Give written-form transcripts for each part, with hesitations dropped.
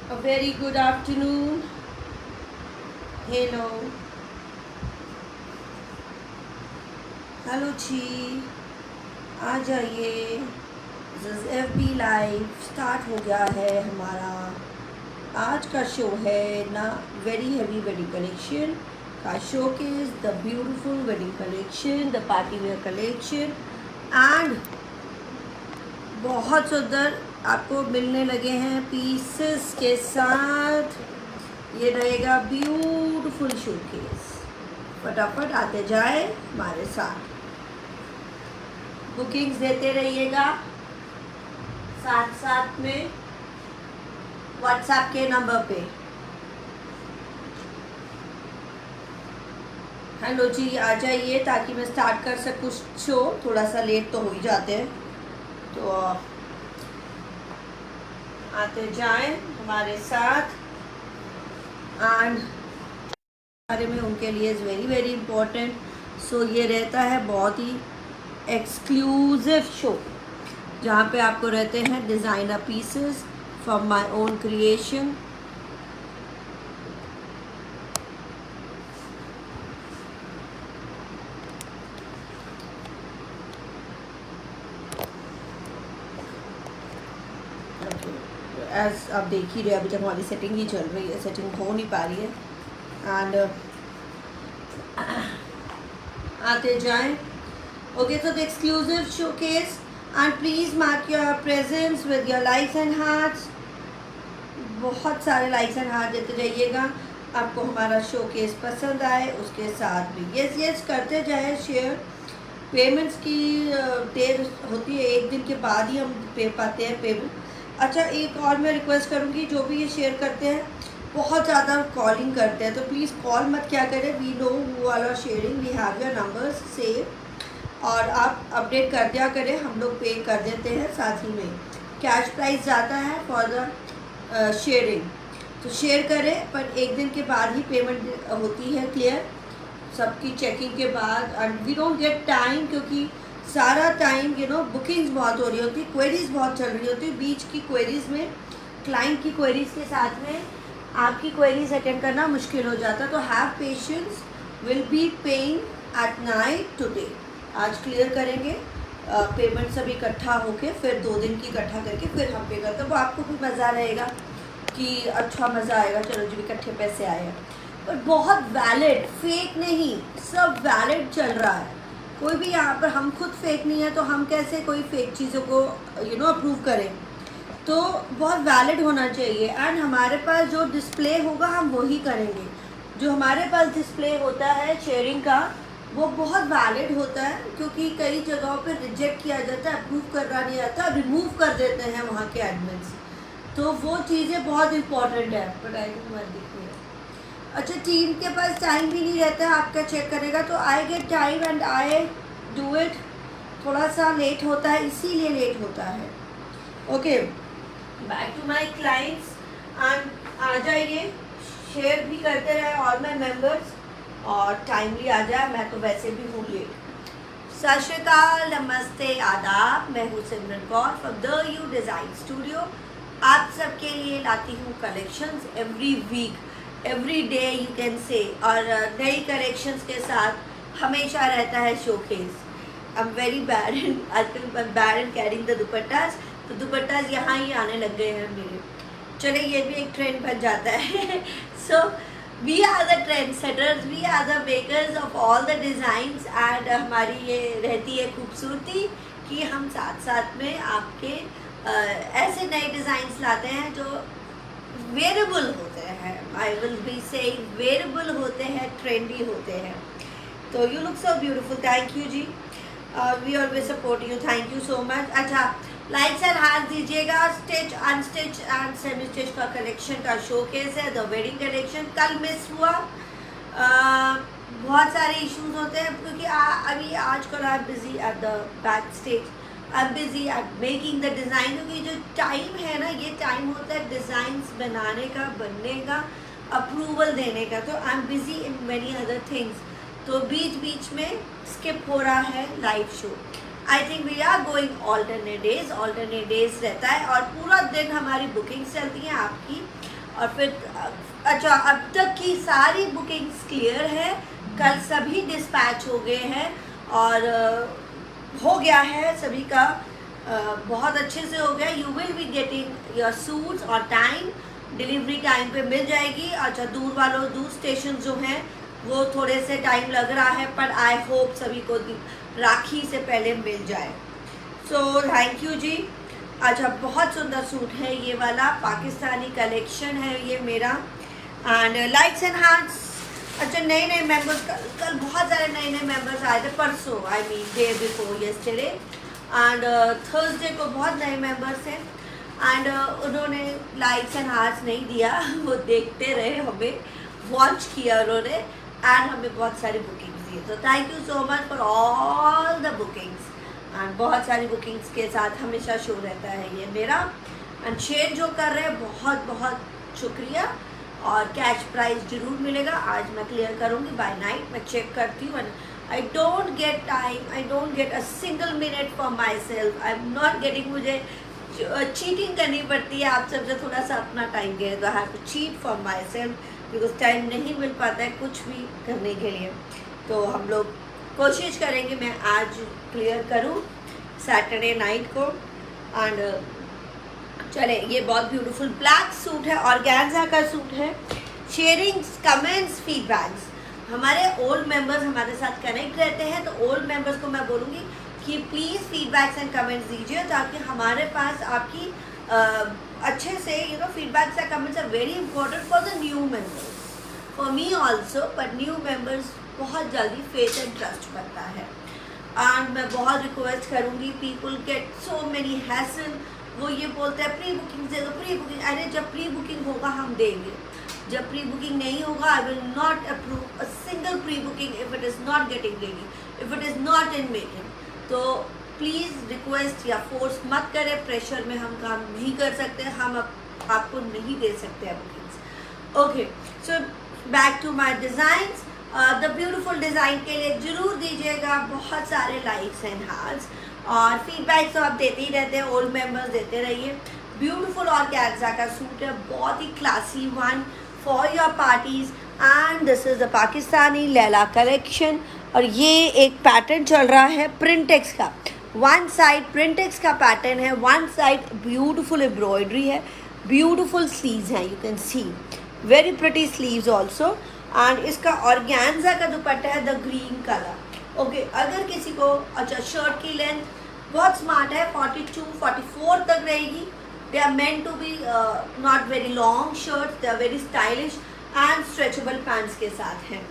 A very good afternoon. Hello. Hello जी, आ जाइए। FB लाइव स्टार्ट हो गया है हमारा। आज का शो है ना, वेरी हैवी वेडिंग कलेक्शन का showcase, the beautiful wedding collection, the party wear collection and बहुत सुंदर आपको मिलने लगे हैं पीसेस के साथ। ये रहेगा ब्यूटीफुल शोकेस। फटाफट आते जाए हमारे साथ, बुकिंग्स देते रहिएगा साथ साथ में व्हाट्सएप के नंबर पे। हेलो जी, आ जाइए ताकि मैं स्टार्ट कर सकूँ शो। थोड़ा सा लेट तो हो ही जाते हैं, तो आते जाएं हमारे साथ। एंड बारे में उनके लिए इज़ वेरी वेरी इम्पोर्टेंट। सो ये रहता है बहुत ही एक्सक्लूसिव शो, जहाँ पे आपको रहते हैं designer pieces from my own creation. As आप देख ही रहे, अभी तक हमारी सेटिंग ही चल रही है, सेटिंग हो नहीं पा रही है। एंड आते जाएं। Okay, so the exclusive showcase, and please mark your presence with your likes and hearts. बहुत सारे लाइक्स एंड हार्ट देते जाइएगा। आपको हमारा शोकेस पसंद आए उसके साथ भी यस यस करते जाए शेयर। पेमेंट्स की देर होती है, एक दिन के बाद ही हम पे पाते हैं पेमेंट। अच्छा, एक और मैं रिक्वेस्ट करूँगी, जो भी ये शेयर करते हैं बहुत ज़्यादा कॉलिंग करते हैं, तो प्लीज़ कॉल मत क्या करें। We know who all are sharing, we have your numbers save, और आप अपडेट कर दिया करें, हम लोग पे कर देते हैं। साथ ही में कैश प्राइस जाता है फॉर द शेयरिंग, तो शेयर करें, पर एक दिन के बाद ही पेमेंट होती है क्लियर, सबकी चेकिंग के बाद। And we don't get time, क्योंकि सारा टाइम बुकिंग्स बहुत हो रही होती, क्वेरीज बहुत चल रही होती, बीच की क्वेरीज में क्लाइंट की क्वेरीज के साथ में आपकी क्वेरीज अटेंड करना मुश्किल हो जाता। तो have patience, will be paying at night today. आज क्लियर करेंगे पेमेंट सब इकट्ठा होके, फिर 2 दिन की इकट्ठा करके फिर हम पे करते हैं। वो आपको भी मज़ा रहेगा कि अच्छा मज़ा आएगा, चलो जी इकट्ठे पैसे आए हैं। पर बहुत वैलिड, फेक नहीं, सब वैलिड चल रहा है। कोई भी यहाँ पर, हम खुद फेक नहीं है तो हम कैसे कोई फेक चीज़ों को अप्रूव करें। तो बहुत वैलिड होना चाहिए। एंड हमारे पास जो डिस्प्ले होगा हम वही करेंगे। जो हमारे पास डिस्प्ले होता है शेयरिंग का, वो बहुत वैलिड होता है, क्योंकि कई जगहों पे रिजेक्ट किया जाता है, अप्रूव करना नहीं आता, रिमूव कर देते हैं वहाँ के एडमिन्स। तो वो चीज़ें बहुत इंपॉर्टेंट है। बट आई डोंट वांट दिख रही है। अच्छा, टीम के पास टाइम भी नहीं रहता है आपका चेक करेगा, तो I get time and I do it. थोड़ा सा लेट होता है, इसीलिए लेट होता है। Okay, back to my clients. And आ जाइए, शेयर भी करते रहे ऑल माई मेम्बर्स, और टाइमली आ जाए। मैं तो वैसे भी हूँ लेट। सत श्री अकाल, नमस्ते, आदाब। मैं हूँ Simran Kaur from the U design studio. आप सबके लिए लाती हूँ collections every week, every day you can say, और नई कलेक्शंस के साथ हमेशा रहता है showcase. I am very bad in, आजकल bad in carrying the dupattas, तो दुपट्टास यहाँ ही आने लग गए हैं मेरे। चले, ये भी एक ट्रेंड बन जाता है। So we are the trend setters, we are the makers of all the designs. And हमारी ये रहती है खूबसूरती कि हम साथ साथ में आपके ऐसे नए डिज़ाइंस लाते हैं जो वेरेबल होते हैं। I will be saying wearable होते हैं, ट्रेंडी होते हैं। तो you look so beautiful, thank you जी। We always support you, thank you so much. अच्छा, लाइक्स एंड हार्ट दीजिएगा। Stitch, unstitch and semi stitch का कलेक्शन का शोकेस है, द वेडिंग कलेक्शन। कल मिस हुआ, बहुत सारे इश्यूज होते हैं, क्योंकि अभी आजकल I am busy at the back stage, I am busy eight making the design. क्योंकि जो टाइम है ना, ये टाइम होता है डिज़ाइंस बनाने का, बनने का, अप्रूवल देने का। तो I am busy in many other things, तो बीच बीच में स्किप हो रहा है live show. I think we are going alternate days रहता है, और पूरा दिन हमारी बुकिंग्स चलती हैं आपकी। और फिर अच्छा, अब तक की सारी बुकिंग्स क्लियर है, कल सभी डिस्पैच हो गए हैं और हो गया है सभी का, बहुत अच्छे से हो गया। You will be getting your suits और टाइम, डिलीवरी टाइम पे मिल जाएगी। अच्छा, दूर स्टेशन जो हैं वो थोड़े से टाइम लग रहा है, पर आई होप सभी को राखी से पहले मिल जाए। सो थैंक यू जी। अच्छा, बहुत सुंदर सूट है ये वाला, पाकिस्तानी कलेक्शन है ये मेरा। And likes and hearts. अच्छा, नए मेंबर्स, कल बहुत सारे नए मेंबर्स आए थे, परसों, I mean day before yesterday, and Thursday को बहुत नए मेंबर्स हैं। एंड उन्होंने लाइक्स एंड हार्ट्स नहीं दिया वो देखते रहे, हमें वॉच किया उन्होंने, एंड हमें बहुत सारी बुकिंग्स दी। तो thank you so much for all the bookings, and बहुत सारी बुकिंग्स के साथ हमेशा शो रहता है ये मेरा। एंड शेयर जो कर रहे हैं बहुत बहुत शुक्रिया, और कैश प्राइस जरूर मिलेगा। आज मैं क्लियर करूँगी बाय नाइट, मैं चेक करती हूँ। I don't get time, I don't get a single minute for my self, I am not getting, मुझे चीटिंग करनी पड़ती है आप सबसे थोड़ा सा अपना टाइम गए, तो I have to cheat for my self, because time नहीं मिल पाता है कुछ भी करने के लिए। तो हम लोग कोशिश करेंगे मैं आज क्लियर करूँ सैटरडे नाइट को। एंड चले, ये बहुत ब्यूटीफुल ब्लैक सूट है, ऑर्गेन्जा का सूट है। शेयरिंग्स, कमेंट्स, फीडबैक्स, हमारे ओल्ड मेंबर्स हमारे साथ कनेक्ट रहते हैं, तो ओल्ड मेंबर्स को मैं बोलूँगी कि प्लीज़ फीडबैक्स एंड कमेंट्स दीजिए, ताकि हमारे पास आपकी अच्छे से feedbacks and comments are very important for the new members, for me also, but new members बहुत जल्दी फेथ एंड ट्रस्ट बनता है। एंड मैं बहुत रिक्वेस्ट करूँगी, people get so many hassle, वो ये बोलते हैं प्री बुकिंग दे दो, प्री बुकिंग। अरे जब प्री बुकिंग होगा हम देंगे, जब प्री बुकिंग नहीं होगा I will not approve a single pre booking if it is not getting ready, if it is not in making. तो प्लीज़ रिक्वेस्ट या फोर्स मत करें, प्रेशर में हम काम नहीं कर सकते, हम आपको नहीं दे सकते हैं bookings. Okay, so back to my designs. The beautiful design के लिए ज़रूर दीजिएगा बहुत सारे लाइक्स एंड हार्ट्स, और फीडबैक तो आप देते ही रहते हैं, ओल्ड मेंबर्स देते रहिए। ब्यूटीफुल ऑर्गेन्जा का सूट है, बहुत ही classy one for your parties, and this is the Pakistani Laila collection. और ये एक पैटर्न चल रहा है प्रिंटेक्स का, वन साइड प्रिंटेक्स का पैटर्न है, वन साइड ब्यूटीफुल एम्ब्रॉयडरी है, ब्यूटीफुल स्लीव्स हैं, you can see very pretty sleeves also. And इसका ऑर्गेन्जा का दुपट्टा है द ग्रीन कलर। ओके, अगर किसी को, अच्छा, शर्ट की लेंथ बहुत स्मार्ट है, 42-44 तक रहेगी। They are meant to be not very long shirt, they are very stylish and stretchable pants के साथ हैं।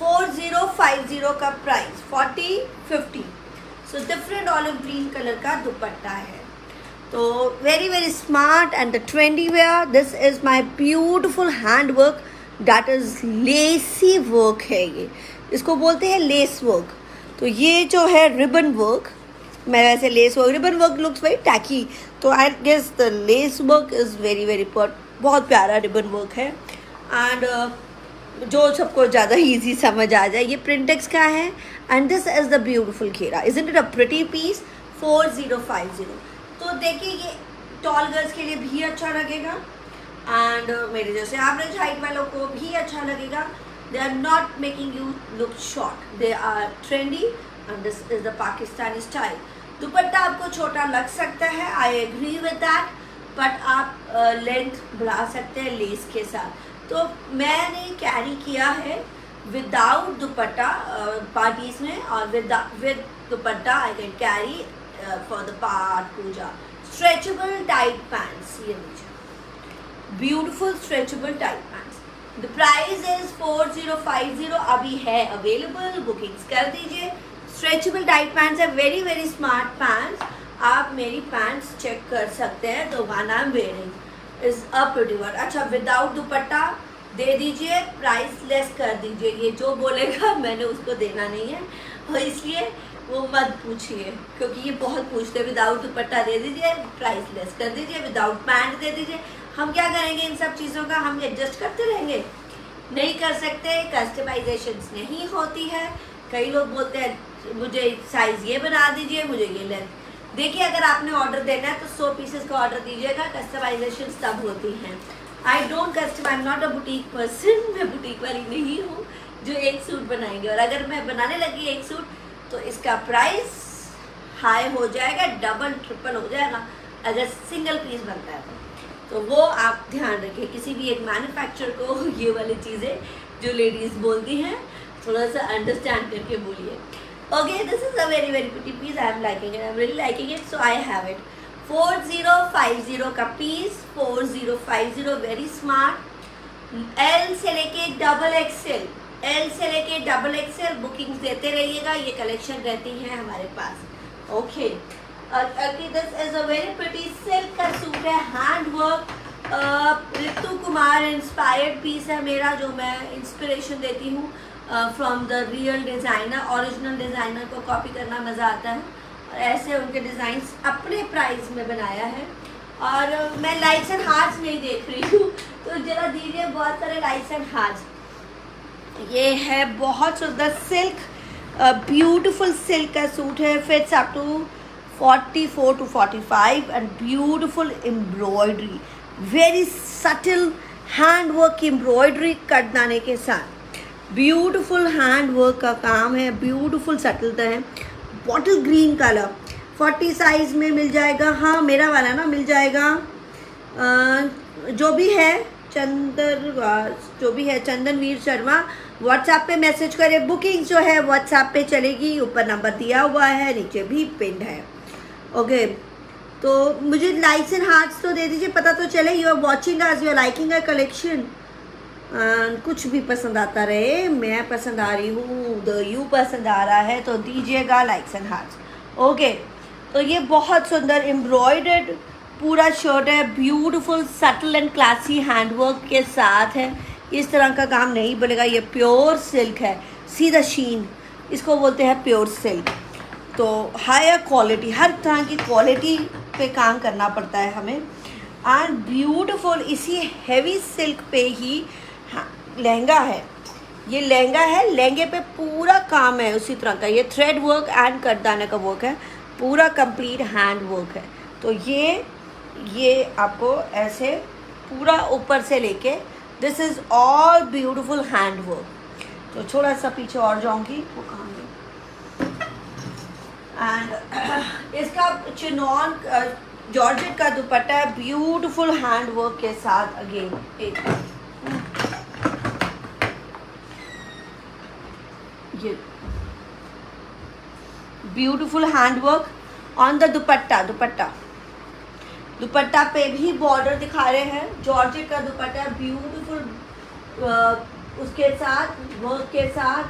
4050 का price, 40-50। So different olive green colour का दुपट्टा है, तो very very smart and the trendy wear. This is my beautiful hand work, that is lacy work है, ये इसको बोलते हैं लेस वर्क। तो ये जो है रिबन वर्क, मैं वैसे lace work, ribbon work looks very tacky, तो I guess the lace work is very very बहुत प्यारा रिबन वर्क है। एंड जो सबको ज़्यादा इजी समझ आ जाए, ये प्रिंटेक्स का है, and this is the beautiful घेरा। Isn't it a pretty piece? 4050। तो देखिए, ये टॉल गर्ल्स के लिए भी अच्छा लगेगा, एंड मेरे जैसे एवरेज हाइट वालों को भी अच्छा लगेगा। They are not making you look short, they are trendy, and this is the Pakistani style. Dupatta आपको छोटा लग सकता है, I agree with that, but आप लेंथ बढ़ा सकते हैं लेस के साथ। तो मैंने कैरी किया है विदाउट दुपट्टा पार्टीज में, और with dupatta I can carry for the part puja. Stretchable tight pants, ये लीजिए, beautiful stretchable tight pants. The price is 4050, अभी है अवेलेबल, बुकिंग्स कर दीजिए। स्ट्रेचेबल टाइट पैंट्स है, वेरी वेरी स्मार्ट पैंट्स। आप मेरी पैंट्स चेक कर सकते हैं, तो one I am wearing is a pretty one. अच्छा, विदाउट दुपट्टा दे दीजिए, प्राइस लेस कर दीजिए। ये जो बोलेगा मैंने उसको देना नहीं है, और इसलिए वो मत पूछिए, क्योंकि ये बहुत पूछते हैं। विदाउट दुपट्टा दे दीजिए, प्राइस लेस कर दीजिए, विदाउट पैंट दे दीजिए। हम क्या करेंगे इन सब चीज़ों का? हम एडजस्ट करते रहेंगे? नहीं कर सकते, कस्टमाइजेशंस नहीं होती है। कई लोग बोलते हैं मुझे साइज़ ये बना दीजिए, मुझे ये लेंथ। देखिए, अगर आपने ऑर्डर देना है तो 100 पीसेस का ऑर्डर दीजिएगा, कस्टमाइजेशंस तब होती हैं। I don't custom, I am not a boutique person, मैं बुटीक वाली नहीं हूँ जो एक सूट बनाएंगे। और अगर मैं बनाने लगी एक सूट तो इसका प्राइस हाई हो जाएगा, डबल ट्रिपल हो जाएगा अगर सिंगल पीस बनता है तो वो आप ध्यान रखिए। किसी भी एक मैन्युफैक्चरर को ये वाली चीज़ें जो लेडीज़ बोलती हैं थोड़ा सा अंडरस्टैंड करके बोलिए। Okay, this is a very very pretty piece, I am liking it, I am really liking it, so I have it. 4050 का पीस, 4050, वेरी स्मार्ट। एल से लेके डबल एक्सएल, एल से लेके डबल एक्सएल बुकिंग्स देते रहिएगा, ये collection रहती है हमारे पास। Okay, this is a very pretty silk का सूट है, hand work, Ritu Kumar inspired piece है मेरा, जो मैं इंस्पिरेशन देती हूँ from the real designer. Original designer को कॉपी करना मज़ा आता है, और ऐसे उनके डिज़ाइंस अपने प्राइस में बनाया है। और मैं लाइक्स एंड हार्ट्स नहीं देख रही हूँ, तो जरा दीजिए बहुत सारे लाइक्स एंड हार्ट्स। ये है बहुत सुंदर सिल्क, ब्यूटीफुल सिल्क का सूट है, fits up to 44 to 45 and beautiful embroidery, very subtle hand work embroidery cut दाने के साथ, ब्यूटीफुल हैंड वर्क का काम है, ब्यूटीफुल सटलता है। बॉटल ग्रीन कलर 40 साइज में मिल जाएगा, हाँ मेरा वाला ना मिल जाएगा। जो भी है चंदनवीर शर्मा, व्हाट्सएप पे मैसेज करें। बुकिंग जो है व्हाट्सएप पे चलेगी, ऊपर नंबर दिया हुआ है, नीचे भी पिन है। ओके, तो मुझे लाइक्स एंड हार्ट्स तो दे दीजिए, पता तो चले you are watching us, you are liking a collection. कुछ भी पसंद आता रहे, मैं पसंद आ रही हूँ, द यू पसंद आ रहा है तो दीजिएगा लाइक्स एंड हार्ट्स। ओके, तो ये बहुत सुंदर एम्ब्रॉयडर्ड पूरा शर्ट है, beautiful subtle and classy handwork के साथ है। इस तरह का काम नहीं बनेगा, ये प्योर सिल्क है, सी द शीन, इसको बोलते हैं प्योर सिल्क। तो हायर क्वालिटी, हर तरह की क्वालिटी पे काम करना पड़ता है हमें। एंड ब्यूटीफुल, इसी हैवी सिल्क पे ही लहंगा है, ये लहंगा है, लहंगे पे पूरा काम है उसी तरह का, ये थ्रेड वर्क एंड कटदाने का वर्क है, पूरा कंप्लीट हैंड वर्क है। तो ये आपको ऐसे पूरा ऊपर से लेके, this is all beautiful hand work. तो थोड़ा सा पीछे और जाऊंगी, वो कहाँ गई। एंड इसका चिनॉन जॉर्जेट का दुपट्टा है, ब्यूटीफुल हैंड वर्क के साथ। अगेन एक ये beautiful hand work on the दुपट्टा पे भी बॉर्डर दिखा रहे हैं, जॉर्जेट का दुपट्टा ब्यूटीफुल उसके साथ वर्क के साथ।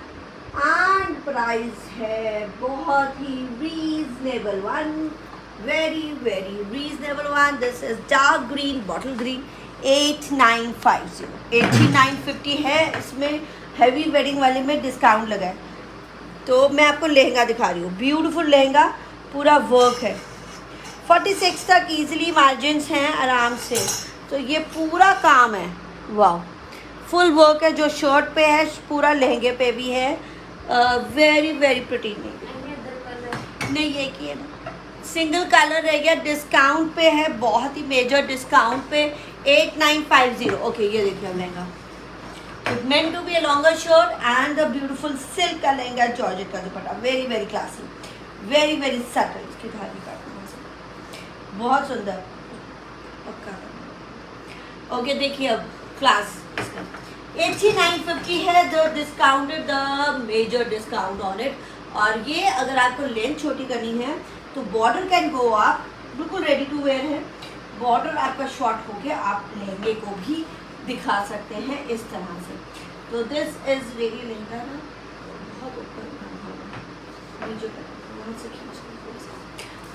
एंड प्राइस है बहुत ही reasonable one, very very reasonable one. This is dark green, bottle green, 8950, 8950 है। इसमें हैवी वेडिंग वाले में डिस्काउंट लगा है। तो मैं आपको लहंगा दिखा रही हूँ, ब्यूटीफुल लहंगा, पूरा वर्क है, 46 तक इजीली मार्जिन्स हैं आराम से। तो ये पूरा काम है, वाह, फुल वर्क है, जो शर्ट पे है पूरा लहंगे पे भी है। Very very pretty. नहीं ये किए ना, सिंगल कलर रह गया, डिस्काउंट पे है, बहुत ही मेजर डिस्काउंट पे, 8950। ओके, ये देखिए अब lehenga, it meant to be a longer shirt and the beautiful silk का लहंगा, जॉर्जेट का dupatta, very very classy, very very subtle. इसकी धारी का बहुत सुंदर पक्का। ओके, देखिए अब क्लास 8950 है, the discounted, the major discount on it. और ये अगर आपको लेंथ छोटी करनी है तो बॉर्डर कैन गो अप, बिल्कुल रेडी टू वेयर है, बॉर्डर आपका शॉर्ट हो गया, आप लहंगे को भी दिखा सकते हैं इस तरह से। तो दिस इज रियली लहंगा ना बहुत ऊपर से खींच।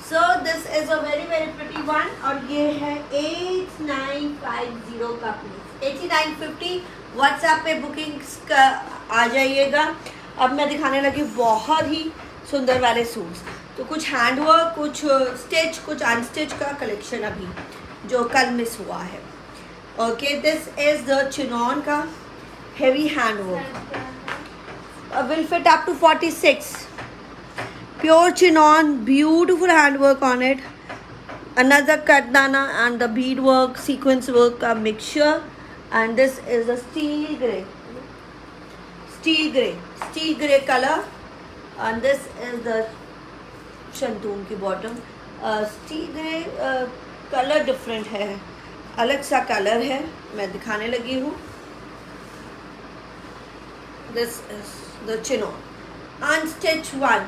सो this is a very very pretty one, और ये है 8950 का पीस, 8950। व्हाट्सएप पे बुकिंग्स का आ जाइएगा। अब मैं दिखाने लगी बहुत ही सुंदर वाले सूट्स, तो कुछ हैंडवर्क, कुछ स्टिच, कुछ अनस्टिच का कलेक्शन अभी जो कल मिस हुआ है। Okay, this is the chinon का heavy handwork, will fit up to 46, pure chinon, beautiful handwork on it, another kardana and the bead work, sequence work का mixture, and this is a steel gray color, and this is the shantoon की bottom. Steel grey colour different है, अलग सा colour है, मैं दिखाने लगी हूँ. This is the chinon unstitch one.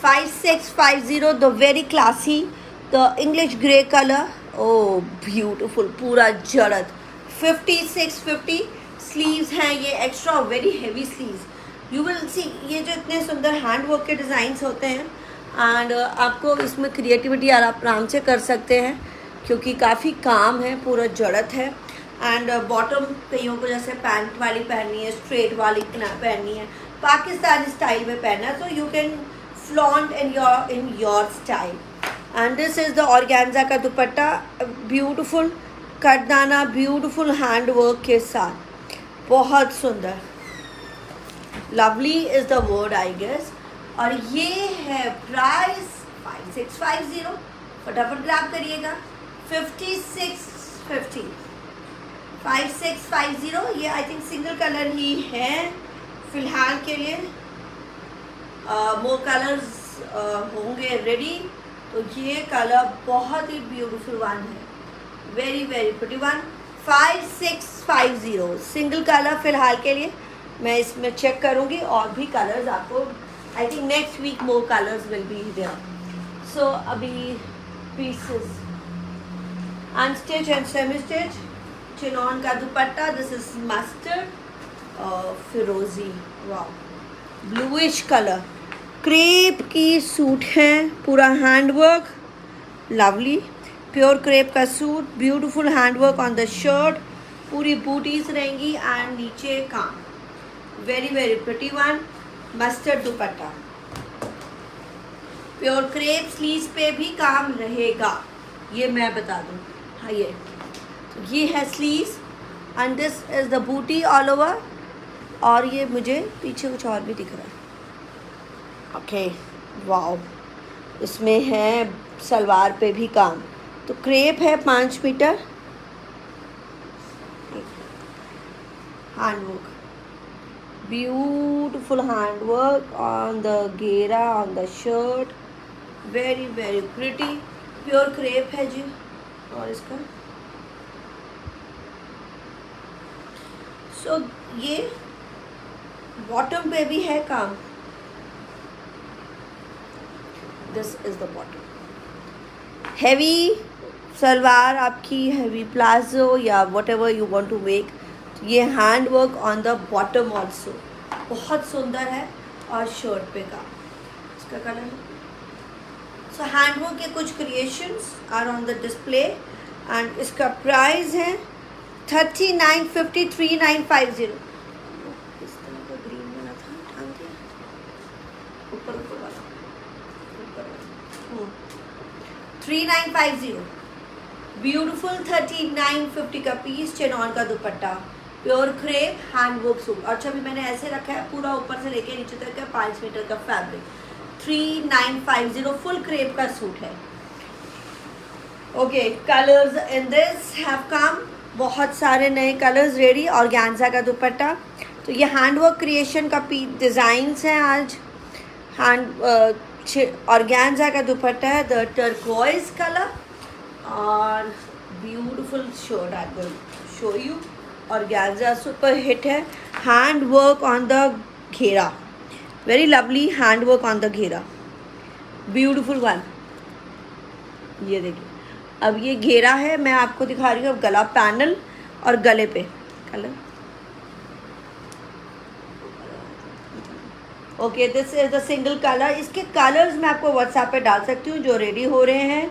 5650 the very classy, the English grey colour. Oh beautiful, पूरा जड़त. 5650 स्लीव्स हैं ये, extra very heavy sleeves. You will see, ये जो इतने सुंदर हैंड वर्क के डिज़ाइंस होते हैं, एंड आपको इसमें क्रिएटिविटी आप आराम से कर सकते हैं क्योंकि काफ़ी काम है, पूरा जड़त है. एंड बॉटम कईयों को जैसे पैंट वाली पहननी है, स्ट्रेट वाली पहननी है, पाकिस्तानी स्टाइल में पहनना है, तो you can flaunt in your style. And this is the organza का dupatta, beautiful kardana, beautiful hand work के साथ, बहुत सुंदर. Lovely is the word I guess. और ये है प्राइस 5650. फटाफट ग्रैब करिएगा. 5650 5650. ये आई थिंक सिंगल कलर ही है फिलहाल के लिए. मोर कलर्स होंगे रेडी. तो ये कलर बहुत ही ब्यूटीफुल वन है, very very pretty one. 5650 single colour फिलहाल के लिए. मैं इसमें चेक करूँगी और भी कलर्स आपको, I think next week more colours will be there. So अभी pieces unstitch and semi stitch. Chinon का दुपट्टा, दिस इज मस्टर्ड फिरोजी, वाह, ब्लूइश कलर. क्रेप की सूट है, पूरा हैंडवर्क, लवली प्योर क्रेप का suit, beautiful handwork on the shirt, पूरी बूटीज रहेंगी एंड नीचे काम, very very pretty one. Mustard dupatta, pure crepe, sleeves पे भी काम रहेगा, ये मैं बता दूँ. हाँ, ये है sleeves and this is the बूटी ऑल ओवर. और ये मुझे पीछे कुछ और भी दिख रहा है. ओके, वाओ, इसमें है सलवार पे भी काम. तो क्रेप है 5 metre, handwork, beautiful handwork on the घेरा, on the shirt, very very pretty. Pure crepe है जी. और इसका सो ये बॉटम पे भी है काम. This is the bottom. Heavy salwar आपकी, हैवी प्लाजो या whatever you want to make. ये hand work on the bottom also बहुत सुंदर है. और शर्ट पे का इसका कलर है. सो हैंड वर्क के कुछ creations are on the display and इसका प्राइस है 3950 3950. इस तरह का ग्रीन वाला था, ढंग के ऊपर ऊपर वाला 3950. ब्यूटीफुल 3950 का पीस. चिनॉन का दुपट्टा, प्योर क्रेप, हैंडवर्क सूट. अच्छा, अभी मैंने ऐसे रखा है, पूरा ऊपर से लेके नीचे तक का 5 मीटर का फैब्रिक. 3950 फुल क्रेप का सूट है. Okay, colours in this have come, बहुत सारे नए कलर्स रेडी. ऑर्गेन्जा का दुपट्टा. तो ये हैंडवर्क क्रिएशन का डिज़ाइंस हैं आज. ऑर्गेन्जा का दुपट्टा है, द टर्कोइज कलर, और beautiful shirt I will show you. Organza super hit है. हैंड वर्क ऑन द घेरा, very lovely hand work on the घेरा, ब्यूटीफुल वन. ये देखिए, अब ये घेरा है, मैं आपको दिखा रही हूँ अब गला पैनल और गले पे colour. Okay, this is the single colour. इसके कलर्स मैं आपको व्हाट्सएप पे डाल सकती हूँ जो रेडी हो रहे हैं.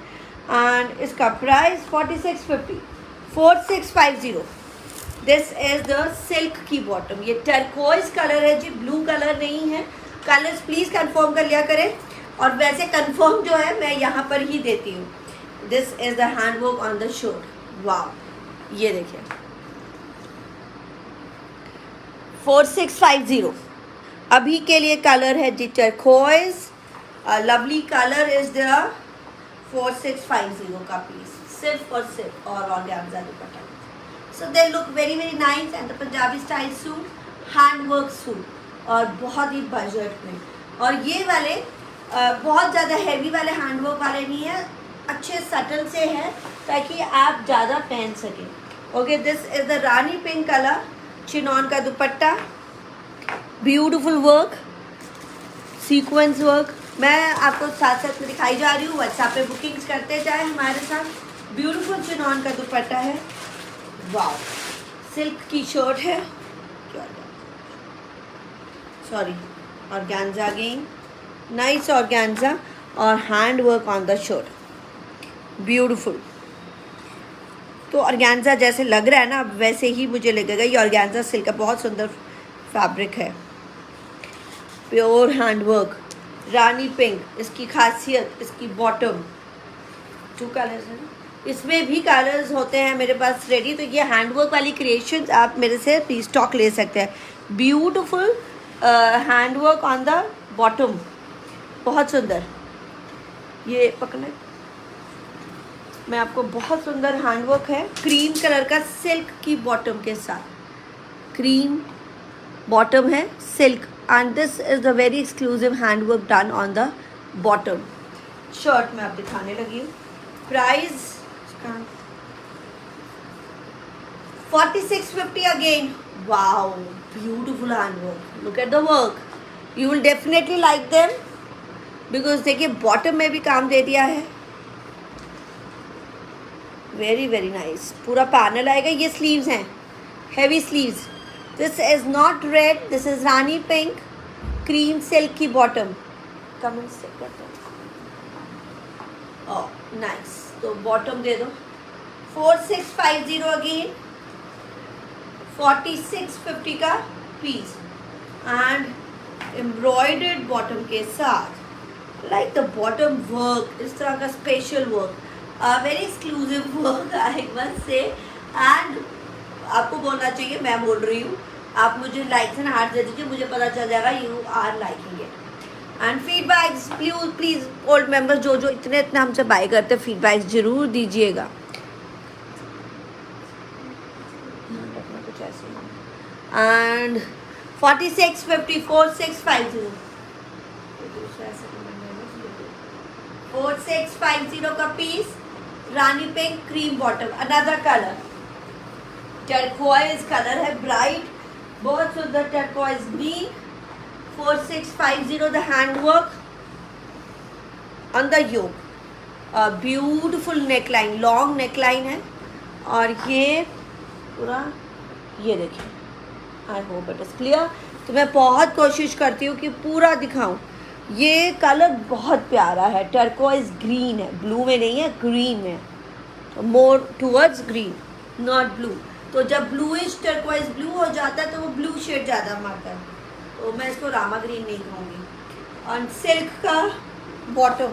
एंड इसका price 4650 4650. This is the silk की बॉटम. ये टर्कोइज कलर है जी, ब्लू कलर नहीं है. कलर्स प्लीज़ कंफर्म कर लिया करें, और वैसे कंफर्म जो है मैं यहाँ पर ही देती हूँ. This is the handwork on the shirt, wow, ये देखिए 4650. अभी के लिए कलर है जी turquoise, lovely colour is there 4650 का पीस, सिर्फ और सिर्फ, और organza dupatta. So they look very very nice and the Punjabi style suit, hand work suit, और बहुत ही बजट में। और ये वाले बहुत ज़्यादा हैवी वाले हैंड वर्क वाले नहीं है, अच्छे सटल से है ताकि आप ज़्यादा पहन सकें। Okay, this is the rani pink colour, chinon का dupatta, beautiful work, sequence work. मैं आपको साथ साथ में दिखाई जा रही हूँ, व्हाट्सएप पे बुकिंग्स करते जाए हमारे साथ। ब्यूटीफुल चिनॉन का दुपट्टा है, वाव, सिल्क की शर्ट है, sorry organza again, nice organza, और hand work on the shirt, beautiful. तो ऑर्गेन्जा जैसे लग रहा है ना, वैसे ही मुझे लगेगा। ये ऑर्गेन्जा सिल्क का बहुत सुंदर फैब्रिक है, प्योर हैंड वर्क, रानी पिंक इसकी खासियत, इसकी बॉटम, 2 कलर्स है ना, इसमें भी कलर्स होते हैं मेरे पास रेडी। तो ये हैंडवर्क वाली क्रिएशंस आप मेरे से स्टॉक ले सकते हैं। Beautiful handwork on the bottom, बहुत सुंदर। ये पकड़े, मैं आपको, बहुत सुंदर हैंडवर्क है, क्रीम कलर का सिल्क की बॉटम के साथ, क्रीम बॉटम है silk, and this is the very exclusive handwork done on the bottom. Shirt में आप दिखाने लगी हूँ। Price 4650 again. Wow, beautiful handwork. Look at the work. You will definitely like them because देखिए bottom में भी काम दे दिया है, वेरी वेरी नाइस। पूरा पैनल आएगा। ये स्लीव्स हैं, heavy sleeves. This is not red, this is Rani pink, cream silk की बॉटम। कमेंट से ओह नाइस। तो बॉटम दे दो 4650 अगेन, 4650 का पीस एंड एम्ब्रॉयडर्ड बॉटम के साथ, लाइक द बॉटम वर्क, इस तरह का special work, very exclusive work I must say. And आपको बोलना चाहिए, मैं बोल रही हूँ, आप मुझे लाइक्स एंड हार्ट दे दीजिए, मुझे पता चल जाएगा you are liking it. And feedbacks please old members जो जो इतने हमसे बाय करते हैं, फीडबैक्स ज़रूर दीजिएगा। एंड 4650, 4650, 4650 का piece, rani pink cream bottom, another colour turquoise colour है, ब्राइट, बहुत सुंदर turquoise green. 4650 the handwork on the yoke, beautiful neckline, long neckline है। और ये पूरा, ये देखिए, I hope it is clear. तो मैं बहुत कोशिश करती हूँ कि पूरा दिखाऊं। ये कलर बहुत प्यारा है, टर्कोइज ग्रीन है, ब्लू में नहीं है, ग्रीन में, more towards green not blue. तो जब ब्लूइश टर्कोइज ब्लू हो जाता है तो वो ब्लू शेड ज़्यादा मारता है, तो मैं इसको रामा ग्रीन नहीं कहूँगी। और सिल्क का बॉटम,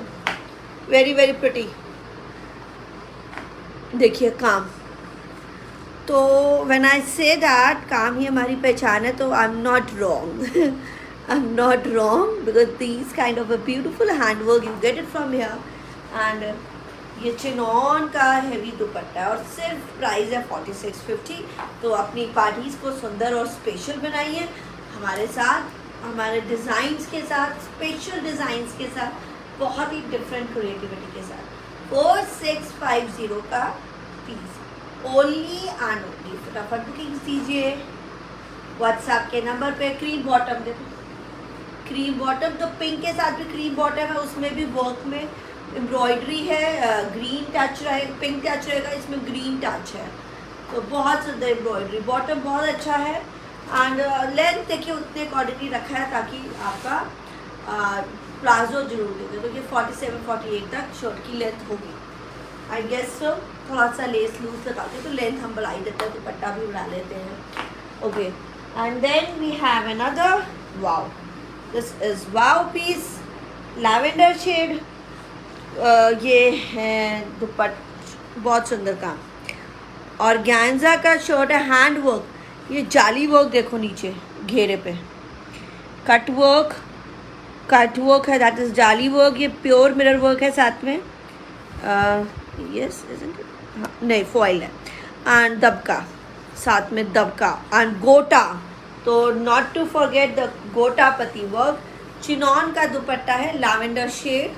वेरी वेरी प्रिटी, देखिए काम। तो व्हेन आई से दैट काम ही हमारी पहचान है, तो I am not wrong, I am not wrong, because this kind of a beautiful hand work you get it from here. And ये चिनॉन का हैवी दुपट्टा, और सिर्फ प्राइस है 4650। तो अपनी पार्टीज़ को सुंदर और स्पेशल बनाइए हमारे साथ, हमारे डिज़ाइंस के साथ, स्पेशल डिज़ाइंस के साथ, बहुत ही डिफरेंट क्रिएटिविटी के साथ। 4650 का पीस, ओनली एंड ओनली। फटाफट बुकिंग दीजिए व्हाट्सएप के नंबर पे। क्रीम बॉटम देखो, क्रीम बॉटम, तो पिंक के साथ भी क्रीम बॉटम है, उसमें भी वर्क में एम्ब्रॉयडरी है, ग्रीन टच रहे, पिंक टच रहेगा, इसमें ग्रीन टच है। तो बहुत सुंदर एम्ब्रॉयडरी, बॉटम बहुत अच्छा है। एंड लेंथ देखिए उतने क्वालिटी रखा है ताकि आपका प्लाजो जरूर देते। तो ये 47-48 तक शर्ट की लेंथ होगी आई गेस सो। थोड़ा सा लेस लूज लगाते तो लेंथ हम बढ़ा ही देते हैं, दुपट्टा भी बढ़ा लेते हैं। Okay, and then we have another, wow, this is wow piece, lavender shade. ये है दुपट्टा, बहुत सुंदर काम, ऑर्गेन्जा का शर्ट है, हैंड वर्क, ये जाली वर्क देखो नीचे घेरे पे, कट वर्क, कट वर्क है, दैट इज़ जाली वर्क. ये प्योर मिरर वर्क है साथ में. यस नहीं फॉइल है. एंड दबका, साथ में दबका एंड गोटा. तो नॉट टू फॉरगेट द गोटा पति वर्क. चिनॉन का दुपट्टा है, लैवेंडर शेड.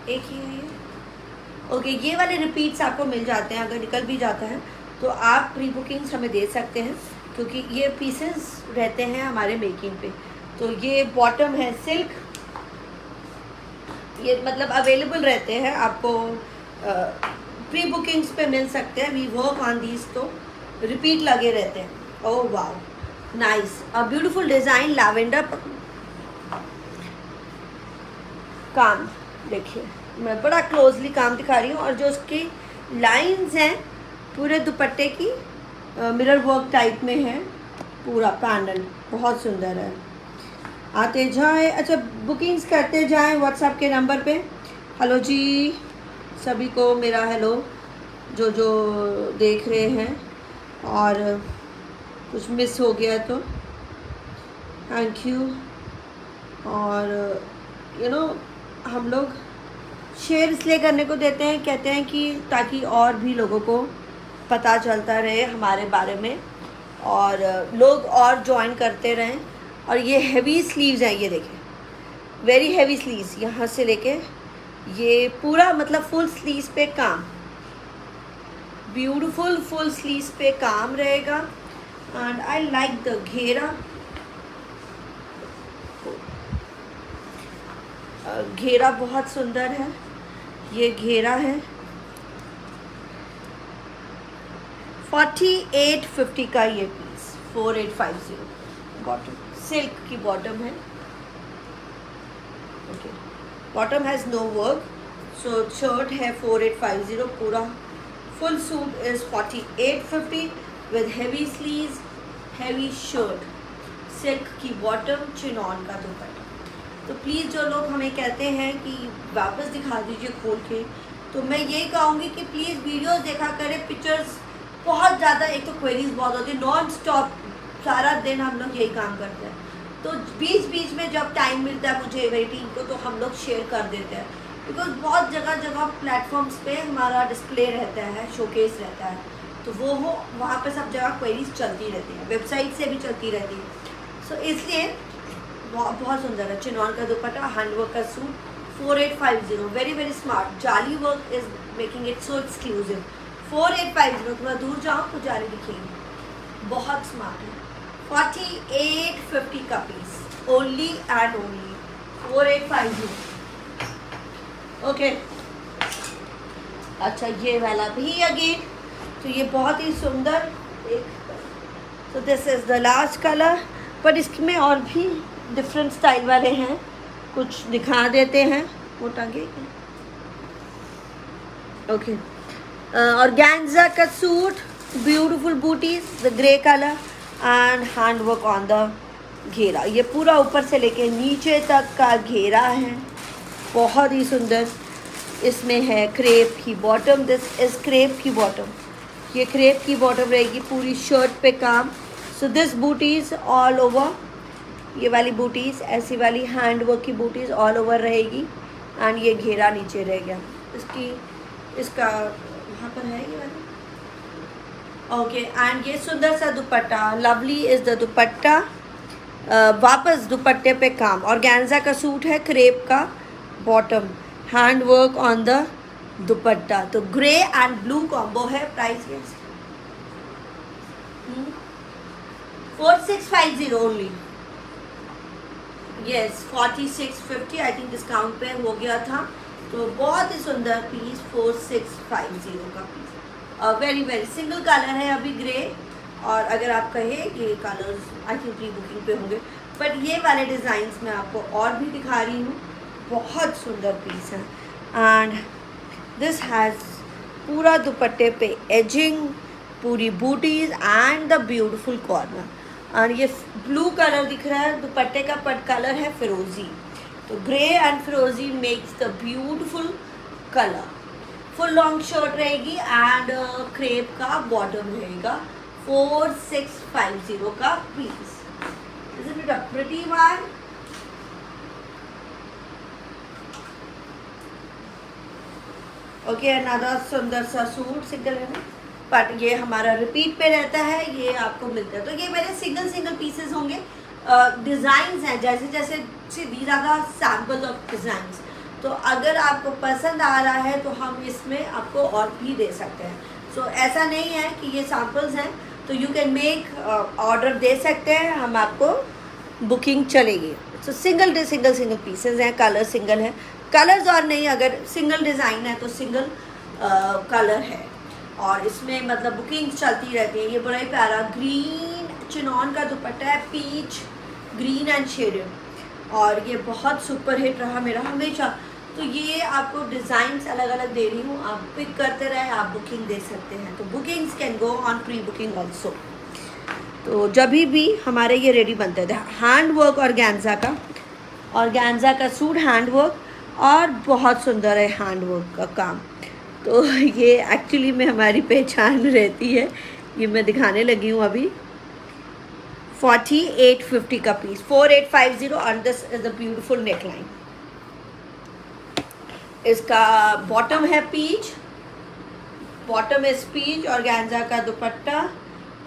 एक ही है ये. ओके, ये वाले रिपीट्स आपको मिल जाते हैं. अगर निकल भी जाता है तो आप प्री बुकिंग्स हमें दे सकते हैं, क्योंकि ये पीसेस रहते हैं हमारे मेकिंग पे. तो ये बॉटम है सिल्क. ये मतलब अवेलेबल रहते हैं आपको, प्री बुकिंग्स पे मिल सकते हैं. वी वर्क ऑन दीज, तो रिपीट लगे रहते हैं. Oh wow, nice. A beautiful design, lavender काम. देखिए मैं बड़ा क्लोजली काम दिखा रही हूँ. और जो उसकी लाइंस हैं पूरे दुपट्टे की मिरर वर्क टाइप में है. पूरा पैनल बहुत सुंदर है. आते जाएं. अच्छा, बुकिंग्स करते जाएं व्हाट्सएप के नंबर पे. हेलो जी सभी को मेरा हेलो, जो जो देख रहे हैं. और कुछ मिस हो गया तो थैंक यू. और हम लोग शेयर इसलिए करने को देते हैं, कहते हैं कि ताकि और भी लोगों को पता चलता रहे हमारे बारे में, और लोग और ज्वाइन करते रहें. और ये हैवी स्लीव्स हैं, ये देखें, वेरी हैवी स्लीव्स. यहाँ से लेके ये पूरा मतलब फुल स्लीव्स पे काम, ब्यूटीफुल फुल स्लीव्स पे काम रहेगा. एंड आई लाइक द घेरा. घेरा बहुत सुंदर है. ये घेरा है 4850 का ये पीस. 4850 बॉटम, सिल्क की बॉटम है. Okay, bottom has no work. So shirt है 4850. पूरा full suit is 4850 with heavy sleeves, heavy shirt, silk की बॉटम, चिनॉन का दुपट्टा. तो प्लीज़ जो लोग हमें कहते हैं कि वापस दिखा दीजिए खोल के, तो मैं यही कहूँगी कि प्लीज़ वीडियोस देखा करें. पिक्चर्स बहुत ज़्यादा, एक तो क्वेरीज बहुत होती है. नॉन स्टॉप सारा दिन हम लोग यही काम करते हैं. तो बीच बीच में जब टाइम मिलता है मुझे मेरी टीम को, तो हम लोग शेयर कर देते हैं. बिकॉज बहुत जगह जगह प्लेटफॉर्म्स पे हमारा डिस्प्ले रहता है, शोकेस रहता है. तो वो वहाँ पे सब जगह क्वेरीज चलती रहती हैं, वेबसाइट से भी चलती रहती है. सो इसलिए बहुत सुंदर है. चिनॉन का दुपट्टा, हैंडवर्क का suit, 4850. Very very smart. Jaali work is making it so exclusive. 4850. थोड़ा दूर जाओ तो जाली दिखेगी. बहुत स्मार्ट है. 4850 का piece, only and only 4850. Okay, अच्छा ये वाला भी अगेन. तो ये बहुत ही सुंदर एक. तो this is the last colour. पर इसमें और भी डिफरेंट स्टाइल वाले हैं, कुछ दिखा देते हैं. वो टांगे ओके. ऑर्गेन्जा का suit, beautiful booties, the grey colour and hand work on the घेरा. ये पूरा ऊपर से लेके नीचे तक का घेरा है, बहुत ही सुंदर. इसमें है क्रेप की बॉटम. दिस इज क्रेप की बॉटम. ये क्रेप की बॉटम रहेगी, पूरी शर्ट पे काम. So this booties all over, ये वाली बूटीज, ऐसी वाली हैंड वर्क की बूटीज ऑल ओवर रहेगी. एंड ये घेरा नीचे रह गया इसका वहाँ पर है ये वाला. ओके, एंड ये सुंदर सा दुपट्टा, लवली इज़ द दुपट्टा. वापस दुपट्टे पे काम. ऑर्गेन्जा का सूट है, क्रेप का bottom, hand work on the दुपट्टा. तो ग्रे एंड ब्लू कॉम्बो है. Price 4650 only. Yes, 4650. I think discount पे हो गया था. तो बहुत ही सुंदर पीस, 4650 का piece. Very very single colour है अभी, ग्रे. और अगर आप कहें ये colours I think pre booking पे होंगे, बट ये वाले डिज़ाइंस मैं आपको और भी दिखा रही हूँ. बहुत सुंदर पीस है. एंड दिस हैज़ पूरा दुपट्टे पे एजिंग, पूरी booties and the beautiful corner. और ये ब्लू कलर दिख रहा है, दुपट्टे का पट कलर है फिरोजी. तो ग्रे एंड फिरोजी makes the beautiful colour. Full long shirt रहेगी एंड क्रेप का बॉटम रहेगा. 4650 का piece. Is it a pretty one? Okay, another सुंदर सा सूट सिंगल है ना, बट ये हमारा रिपीट पे रहता है, ये आपको मिलता है। तो ये मेरे सिंगल सिंगल पीसेस होंगे। डिज़ाइंस हैं जैसे जैसे these are the sample of designs. तो अगर आपको पसंद आ रहा है तो हम इसमें आपको और भी दे सकते हैं। सो ऐसा नहीं है कि ये सैम्पल्स हैं, तो यू कैन मेक ऑर्डर दे सकते हैं, हम आपको बुकिंग चलेगी। सो सिंगल सिंगल पीसेस हैं, कलर सिंगल है, कलर्स और नहीं, अगर सिंगल डिज़ाइन है तो सिंगल कलर है, और इसमें मतलब बुकिंग चलती रहती है। ये बड़ा ही प्यारा ग्रीन चिनॉन का दुपट्टा है, पीच ग्रीन एंड शेडेड, और ये बहुत सुपर हिट रहा मेरा हमेशा। तो ये आपको डिज़ाइंस अलग अलग दे रही हूँ, आप पिक करते रहे, आप बुकिंग दे सकते हैं। तो bookings can go on pre booking also. तो जब भी हमारे ये रेडी बनते थे, हैंड वर्क और गेंजा का सूट हैंड वर्क, और बहुत सुंदर है हैंड वर्क का काम। तो ये एक्चुअली में हमारी पहचान रहती है। ये मैं दिखाने लगी हूँ अभी। 4850 का पीस, 4850, और this is a beautiful neckline. इसका बॉटम है पीच, बॉटम इज पीच, और गेंजा का दुपट्टा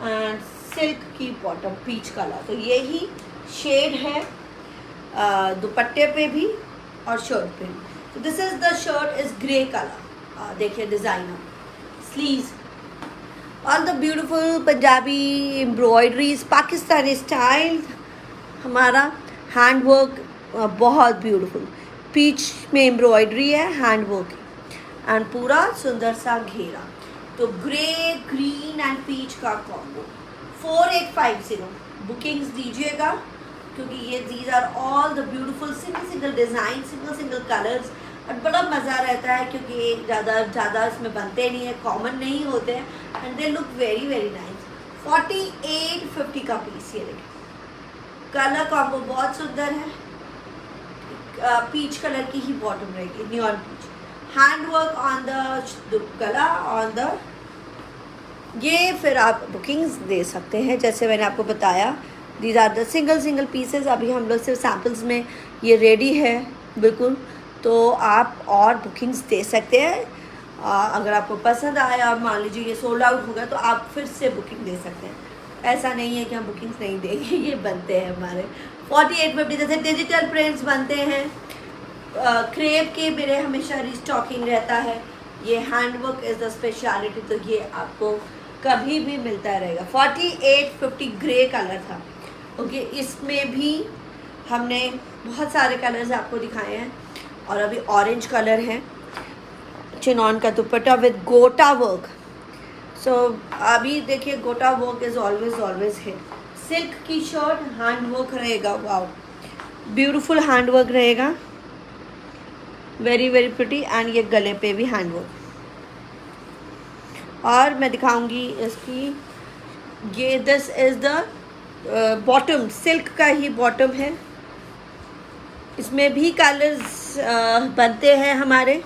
एंड सिल्क की बॉटम पीच कलर। तो यही शेड है दुपट्टे पे भी और शर्ट पे भी। तो this is the shirt is grey colour, देखिए designer sleeves all the beautiful Punjabi embroideries, Pakistani style. हमारा हैंड वर्क बहुत ब्यूटीफुल, पीच में एम्ब्रॉयडरी है हैंड वर्क, एंड पूरा सुंदर सा घेरा। तो ग्रे ग्रीन एंड पीच का कॉम्बो 4850। बुकिंग्स दीजिएगा, क्योंकि ये these are all the beautiful single design, single colours, और बड़ा मज़ा रहता है क्योंकि ज़्यादा इसमें बनते नहीं है, कॉमन नहीं होते हैं, and they look very nice. 4850 का पीस। ये देखिए कलर कॉम्बो बहुत सुंदर है, पीच कलर की ही बॉटम रहेगी, न्यून peach, hand work on the गला ऑन द। ये फिर आप बुकिंग्स दे सकते हैं, जैसे मैंने आपको बताया these are the single pieces. अभी हम लोग सिर्फ सैम्पल्स में ये रेडी है बिल्कुल, तो आप और बुकिंग्स दे सकते हैं। अगर आपको पसंद आया, मान लीजिए ये सोल्ड आउट होगा, तो आप फिर से बुकिंग दे सकते हैं। ऐसा नहीं है कि हम बुकिंग्स नहीं देंगे, ये बनते हैं हमारे 4850। जैसे डिजिटल प्रिंट्स बनते हैं, क्रेप के मेरे हमेशा रिस्टॉकिंग रहता है। ये हैंडवर्क इज़ द स्पेशलिटी, तो ये आपको कभी भी मिलता रहेगा। 4850 ग्रे कलर था। ओके, इसमें भी हमने बहुत सारे कलर्स आपको दिखाए हैं, और अभी ऑरेंज कलर है, चिनॉन का दुपट्टा विद गोटा वर्क। सो अभी देखिए गोटा वर्क इज़ ऑलवेज है। सिल्क की शर्ट, हैंड वर्क रहेगा, वाओ ब्यूटीफुल हैंड वर्क रहेगा, वेरी प्रिटी, एंड ये गले पे भी हैंड वर्क। और मैं दिखाऊंगी इसकी, ये this is the bottom, silk का ही बॉटम है। इसमें भी कलर्स बनते हैं हमारे।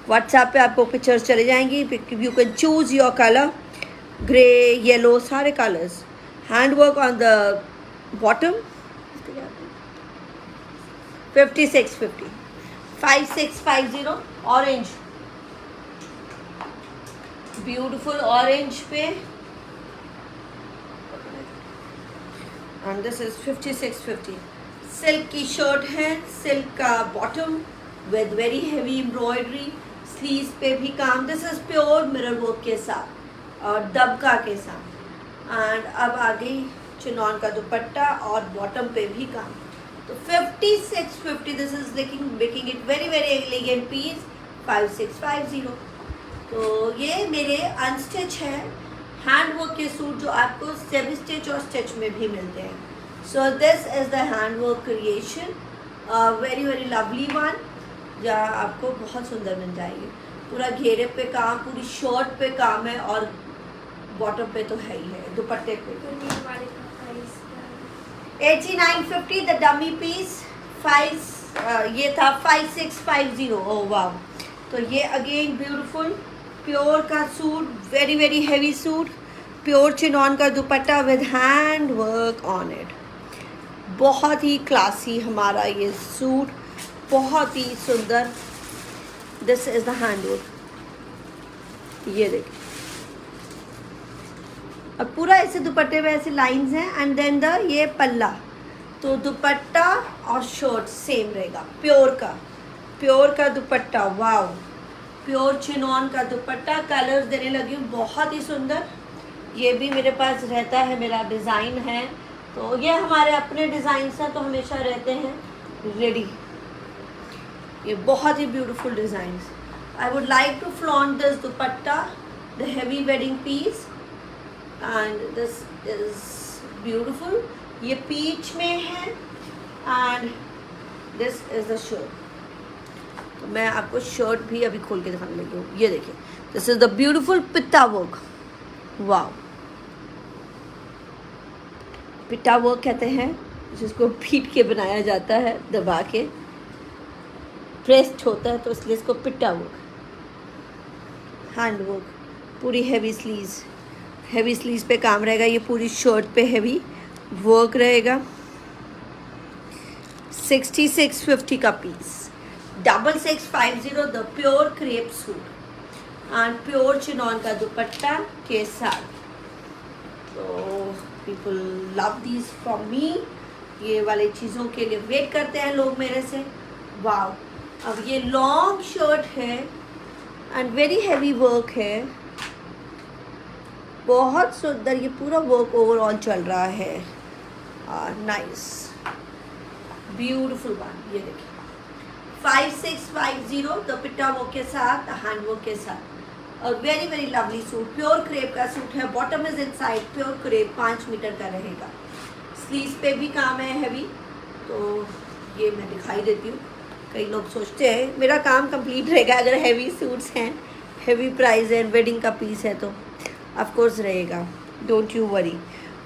व्हाट्सएप पे आपको पिक्चर्स चले जाएंगी, you can choose your colour, grey yellow सारे colours. Hand work on the bottom 5650, 5650 orange, beautiful orange पे, एंड दिस इज 5650। सिल्क की शर्ट है, सिल्क का bottom with very heavy embroidery, sleeves पे भी काम। This is pure mirror work के साथ और दबका के साथ, एंड अब आगे चिनॉन का दुपट्टा और बॉटम पे भी काम। तो 5650, this is making it very elegant piece. 5650। तो ये मेरे अनस्टिच है हैंड वर्क के सूट, जो आपको सेमी स्टिच और स्टिच में भी मिलते हैं। So this is the hand work creation, very lovely one, जहाँ आपको बहुत सुंदर मिल जाएगी। पूरा घेरे पे काम, पूरी शर्ट पे काम है, और बॉटम पे तो है ही है, दुपट्टे पे। 8950 द डमी पीस। ये था 5650। ओह वाह। तो ये अगेन ब्यूटीफुल प्योर का suit, very heavy suit, pure chinon का dupatta with hand work on it. बहुत ही क्लासी हमारा ये सूट, बहुत ही सुंदर। This is the hand work, ये देखिए, अब पूरा ऐसे दुपट्टे में ऐसे लाइंस हैं एंड देन द ये पल्ला, तो दुपट्टा और शर्ट सेम रहेगा, प्योर का दुपट्टा, वाव, प्योर चिनॉन का दुपट्टा, कलर्स देने लगी हूँ बहुत ही सुंदर। ये भी मेरे पास रहता है, मेरा डिज़ाइन है, तो ये हमारे अपने डिज़ाइंस हैं तो हमेशा रहते हैं रेडी। ये बहुत ही beautiful designs. I would like to flaunt this dupatta, the heavy wedding piece, and this is beautiful. ये पीच में है and this is the shirt. तो मैं आपको शर्ट भी अभी खोल के दिखाने लगी हूँ। ये देखिए, this is the beautiful pitta work, wow, pitta work कहते हैं जिसको पीट के बनाया जाता है, दबा के प्रेस्ड होता है तो इसलिए इसको पिट्टा वर्क। हैंड वर्क, पूरी हेवी स्लीव्स पे काम रहेगा। ये पूरी शर्ट पे हेवी वर्क रहेगा। 6650 का piece, 6650 the pure crepe suit and pure chinon का दुपट्टा के साथ। तो people love these from me. ये वाली चीज़ों के लिए वेट करते हैं लोग मेरे से। वाव, अब ये लॉन्ग शर्ट है एंड वेरी हैवी वर्क है, बहुत सुंदर। ये पूरा वर्क ओवरऑल चल रहा है, नाइस ब्यूटीफुल वन। ये देखिए 5650 दुपट्टा वर्क के साथ, हैंड वर्क के साथ, और very very lovely suit, pure crepe का सूट है। Bottom is inside pure crepe, 5 metre का रहेगा। स्लीव्स पे भी काम है हैवी, तो ये मैं दिखाई देती हूँ। कई लोग सोचते हैं मेरा काम कंप्लीट रहेगा अगर हैवी सूट्स हैं, हैवी प्राइस है, वेडिंग का पीस है तो ऑफ कोर्स रहेगा, डोंट यू वरी।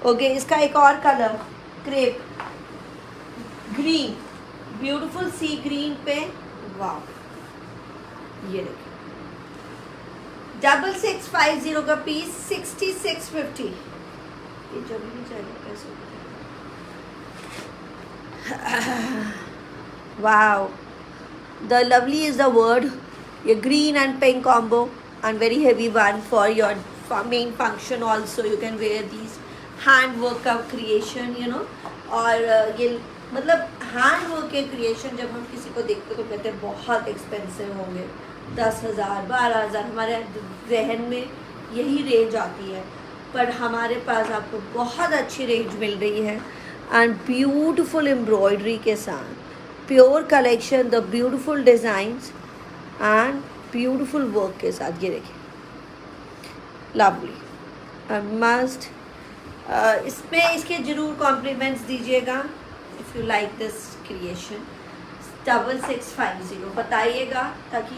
ओके, इसका एक और कलर क्रेप ग्रीन, ब्यूटीफुल सी ग्रीन पे, वाह, ये देखिए 6650 का पीस, 6650। ये जब भी जाएगा कैसे, wow, the lovely is the word. ये green and pink combo and very heavy one for your main function also, you can wear these. Hand work का क्रिएशन, यू नो, और ये मतलब हैंड वर्क के क्रिएशन जब हम किसी को देखते तो कहते हैं बहुत एक्सपेंसिव होंगे, 10,000 12,000, हमारे जहन में यही रेंज आती है, पर हमारे पास आपको बहुत अच्छी रेंज मिल रही है एंड ब्यूटीफुल एम्ब्रॉयडरी के साथ, pure collection, the beautiful designs and beautiful work के साथ। ये देखिए लवली, मस्ट। इसमें इसके ज़रूर कॉम्प्लीमेंट्स दीजिएगा if you like this creation. 6650 बताइएगा, ताकि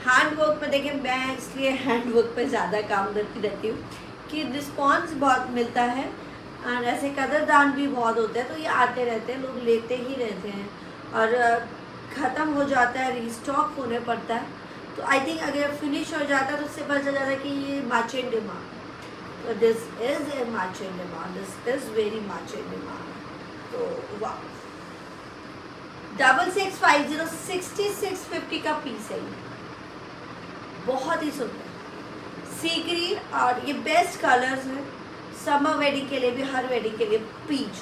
हैंड वर्क में देखें, मैं इसलिए हैंड वर्क पे ज़्यादा काम करती रहती हूँ कि रिस्पॉन्स बहुत मिलता है और ऐसे कदरदान भी बहुत होते हैं, तो ये आते रहते हैं, लोग लेते ही रहते हैं और ख़त्म हो जाता है, रीस्टॉक होने पड़ता है। तो आई थिंक अगर फिनिश हो जाता है तो उससे पता चल जाता है कि ये मच इन डिमांड, तो this is a much in demand, this is very much in demand. तो वाह, 6650 6650 का पीस है ये, बहुत ही सुंदर सी ग्रीन, और ये बेस्ट कलर्स हैं समर वेडिंग के लिए भी, हर वेडिंग के लिए। पीच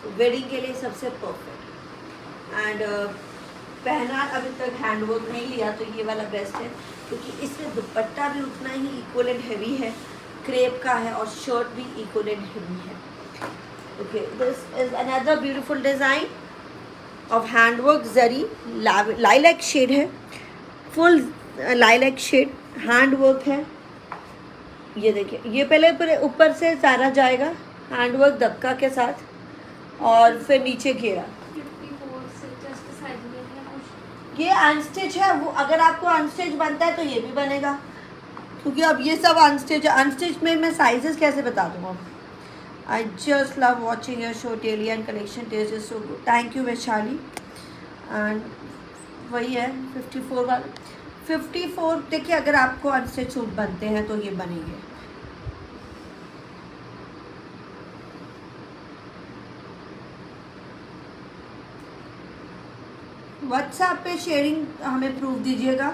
तो वेडिंग के लिए सबसे परफेक्ट। एंड पहना अभी तक हैंडवर्क नहीं लिया तो ये वाला बेस्ट है, क्योंकि इसमें दुपट्टा भी उतना ही इक्वलेंट हैवी है, क्रेप का है, और शर्ट भी इक्वलेंट हैवी है। Okay, this is another beautiful design of handwork zari, lilac shade है, फुल लाइलैक शेड हैंडवर्क है। ये देखिए, ये पहले पूरे ऊपर से सारा जाएगा हैंडवर्क दबका के साथ, और फिर नीचे घेरा। ये अनस्टिच है, वो अगर आपको अनस्टिच बनता है तो ये भी बनेगा, क्योंकि अब ये सब अनस्टिच है। अनस्टिच में मैं साइजेस कैसे बता दूँगा। I just love watching your show daily and collection taste is so good, thank you Vaishali. And वही है 54 वाला, 54। देखिए, अगर आपको अनस्टिच सूट बनते हैं तो ये बनेंगे। व्हाट्सएप पे शेयरिंग हमें प्रूफ दीजिएगा,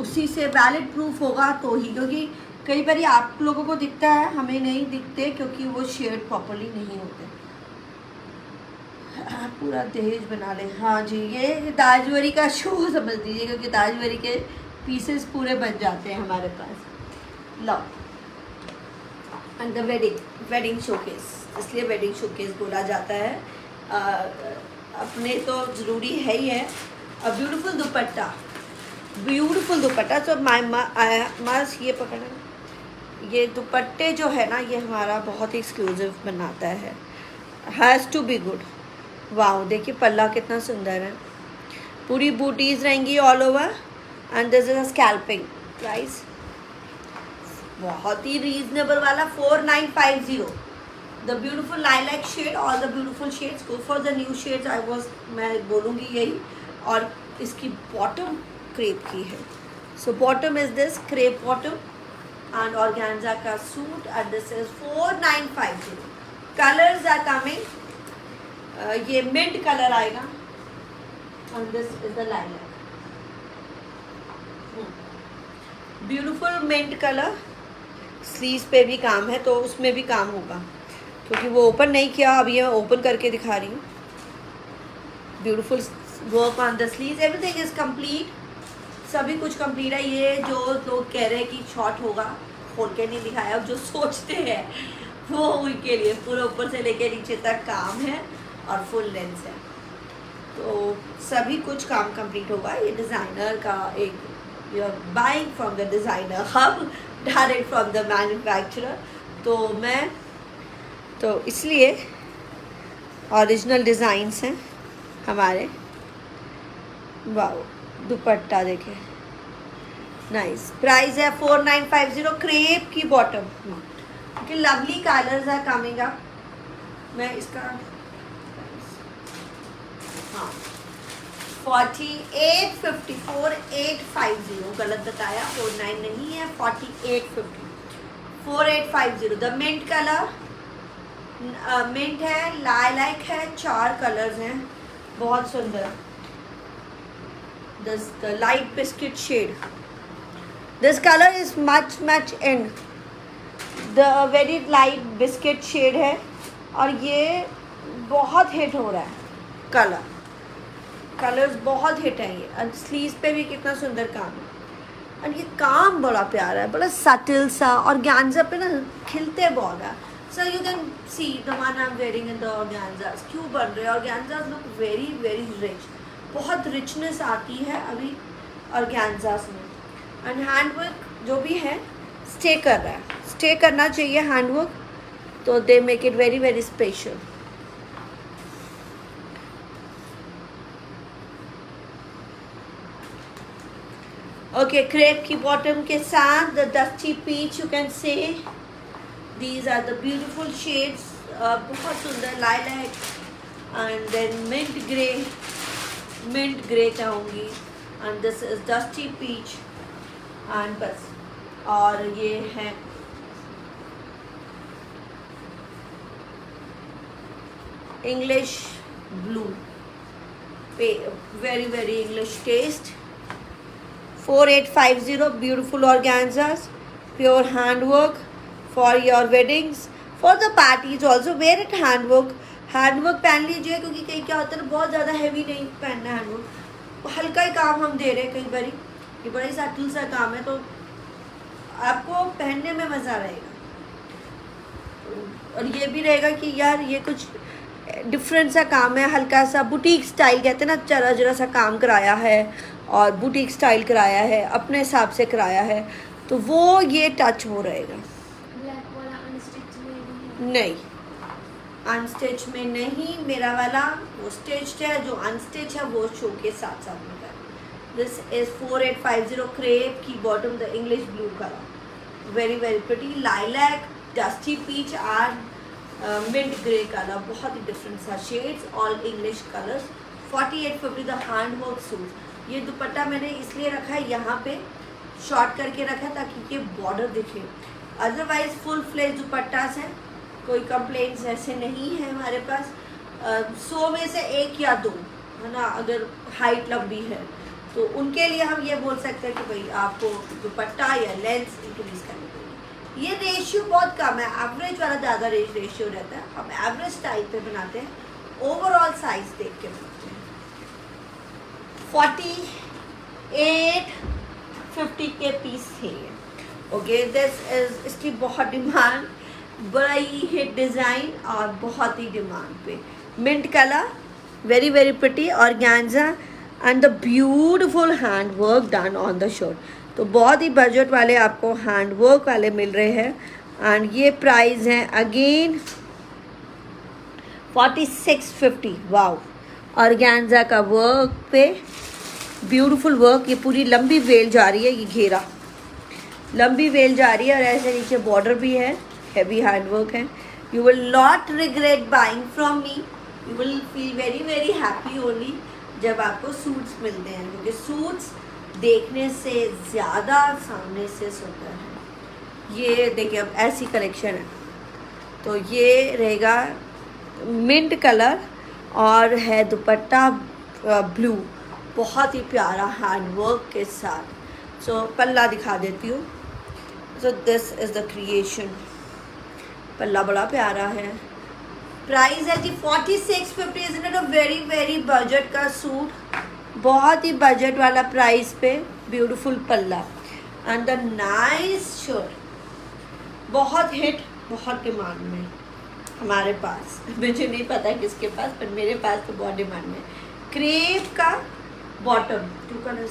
उसी से वैलिड प्रूफ होगा तो ही, क्योंकि कई बार आप लोगों को दिखता है, हमें नहीं दिखते क्योंकि वो शेड प्रॉपरली नहीं होते। पूरा दहेज बना ले। हाँ जी, ये दाजवरी का शो समझ लीजिए, क्योंकि दाजवरी के पीसेस पूरे बन जाते हैं हमारे पास। लो, एंड द वेडिंग शोकेस, इसलिए वेडिंग शोकेस बोला जाता है। अपने तो ज़रूरी है ही है। अ ब्यूटीफुल दुपट्टा, ब्यूटीफुल दुपट्टा। तो मस्ट ये पकड़ना, ये दुपट्टे जो है ना, ये हमारा बहुत ही एक्सक्लूसिव बनाता है। Has to be good. Wow, देखिए पल्ला कितना सुंदर है। पूरी बूटीज़ रहेंगी all over and this is a scalping price बहुत ही रीजनेबल वाला 4950। The beautiful lilac shade, all the beautiful shades, go for the new shades. मैं बोलूँगी यही। और इसकी बॉटम क्रेप की है। So bottom is this crepe bottom and organza का suit and this is 4950। Colours are coming. ये मिंट कलर आएगा and this is the lilac, beautiful mint colour. Sleeves पे भी काम है तो उसमें भी काम होगा, क्योंकि वो ओपन नहीं किया, अभी ये ओपन करके दिखा रही हूँ। Beautiful work on the sleeves, everything is complete. सभी कुछ कंप्लीट है। ये जो लोग कह रहे हैं कि शॉर्ट होगा, खोल के नहीं दिखाया, अब जो सोचते हैं वो उनके लिए पूरा ऊपर से लेके नीचे तक काम है और फुल लेंथ है। तो सभी कुछ काम कंप्लीट होगा। ये डिज़ाइनर का एक, you are buying from the designer hub direct from the manufacturer. तो इसलिए ओरिजिनल डिज़ाइंस हैं हमारे। वाओ, दुपट्टा देखें, नाइस। प्राइस है 4950। क्रेप की बॉटम कि lovely colours are coming up. मैं इसका हाँ 4850, 4850 गलत बताया, 49 नहीं है, 4850, 4850। द मिंट कलर, मिंट है, लाइलैक है, 4 कलर्स हैं, बहुत सुंदर। This the light biscuit shade. This color is much in the very light biscuit shade है और ये बहुत हिट हो रहा है। कलर्स बहुत हिट है ये। और स्लीव्स पे भी कितना सुंदर काम है और ये काम बड़ा प्यारा है, बड़ा सटिल सा। और ऑर्गेन्जा पे ना खिलते बहुत है। So you can see the one I am wearing in the organzas क्यों बन रहे हैं। ऑर्गेन्जास लुक वेरी रिच, बहुत रिचनेस आती है अभी ऑर्गेन्जास में। एंड हैंडवर्क जो भी है स्टे कर रहा है, स्टे करना चाहिए हैंडवर्क, तो they make it very special. Okay, crepe की बॉटम के साथ the dusty peach, you can say these are the beautiful shades. बहुत सुंदर lilac and then mint grey चाहूँगी and this is dusty peach and बस। और ये है English blue, very English taste. 4850 beautiful organzas, pure handwork for your weddings, for the parties also wear it handwork पहन लीजिए, क्योंकि कहीं क्या होता है ना, बहुत ज़्यादा हैवी नहीं पहनना हैंडवर्क, हल्का ही काम हम दे रहे हैं। कई बार ये बड़ा ही सटल सा काम है, तो आपको पहनने में मज़ा रहेगा। और ये भी रहेगा कि यार ये कुछ डिफरेंट सा काम है, हल्का सा बुटीक स्टाइल कहते हैं ना, जरा सा काम कराया है और बुटीक स्टाइल कराया है, अपने हिसाब से कराया है, तो वो ये टच वो रहेगा। नहीं, अनस्टिच में नहीं, मेरा वाला वो स्टिच्ड है, जो अनस्टिच है वो शो के साथ साथ में है। दिस इज 4850 क्रेप की bottom, the English blue colour, very pretty. Lilac, dusty peach and mint grey colour, बहुत ही डिफरेंट सा shades, all English colours. 4850 the handwork suit. ये दुपट्टा मैंने इसलिए रखा है यहाँ पे, शॉर्ट करके रखा ताकि ये बॉर्डर दिखे, अदरवाइज फुल फ्लेज दुपट्टास हैं, कोई कंप्लेंट्स ऐसे नहीं है हमारे पास। 100 में से 1 या 2 है ना, अगर हाइट लंबी है तो उनके लिए हम ये बोल सकते हैं कि भाई आपको दुपट्टा या लेंथ इंक्रीज करनी पड़ेगी। ये रेशियो बहुत कम है, एवरेज वाला ज़्यादा रेशियो रहता है। हम एवरेज टाइप पे बनाते हैं, ओवरऑल साइज देख के बनाते हैं। 48-50 के पीस थे ये। ओके, दिस इज, इसकी बहुत डिमांड, बड़ी हिट डिज़ाइन और बहुत ही डिमांड पे। Mint colour, very very pretty organza and the beautiful hand work done on the shirt. तो बहुत ही बजट वाले आपको हैंड वर्क वाले मिल रहे हैं। एंड ये प्राइस है अगेन 4650। वाओ, ऑर्गेन्जा का वर्क पे ब्यूटीफुल वर्क। ये पूरी लंबी वेल जा रही है, ये घेरा लंबी वेल जा रही है और ऐसे नीचे बॉर्डर भी है, हैवी हैंड वर्क है। You will not regret buying from me, you will feel very very happy only जब आपको सूट्स मिलते हैं, क्योंकि सूट्स देखने से ज़्यादा सामने से सुंदर है। ये देखिए, अब ऐसी कलेक्शन है। तो ये रहेगा मिंट कलर और है दुपट्टा ब्लू, बहुत ही प्यारा हैंड वर्क के साथ। सो पल्ला दिखा देती हूँ। सो दिस इज़ द क्रिएशन। पल्ला बड़ा प्यारा है। प्राइस है जी 4650। Is it a very very budget का सूट, बहुत ही बजट वाला प्राइस पे ब्यूटीफुल पल्ला एंड द नाइस शर्ट। बहुत हिट, बहुत डिमांड में हमारे पास। मुझे नहीं पता किसके पास, पर मेरे पास तो बहुत डिमांड में। क्रेप का बॉटम, 2 कलर्स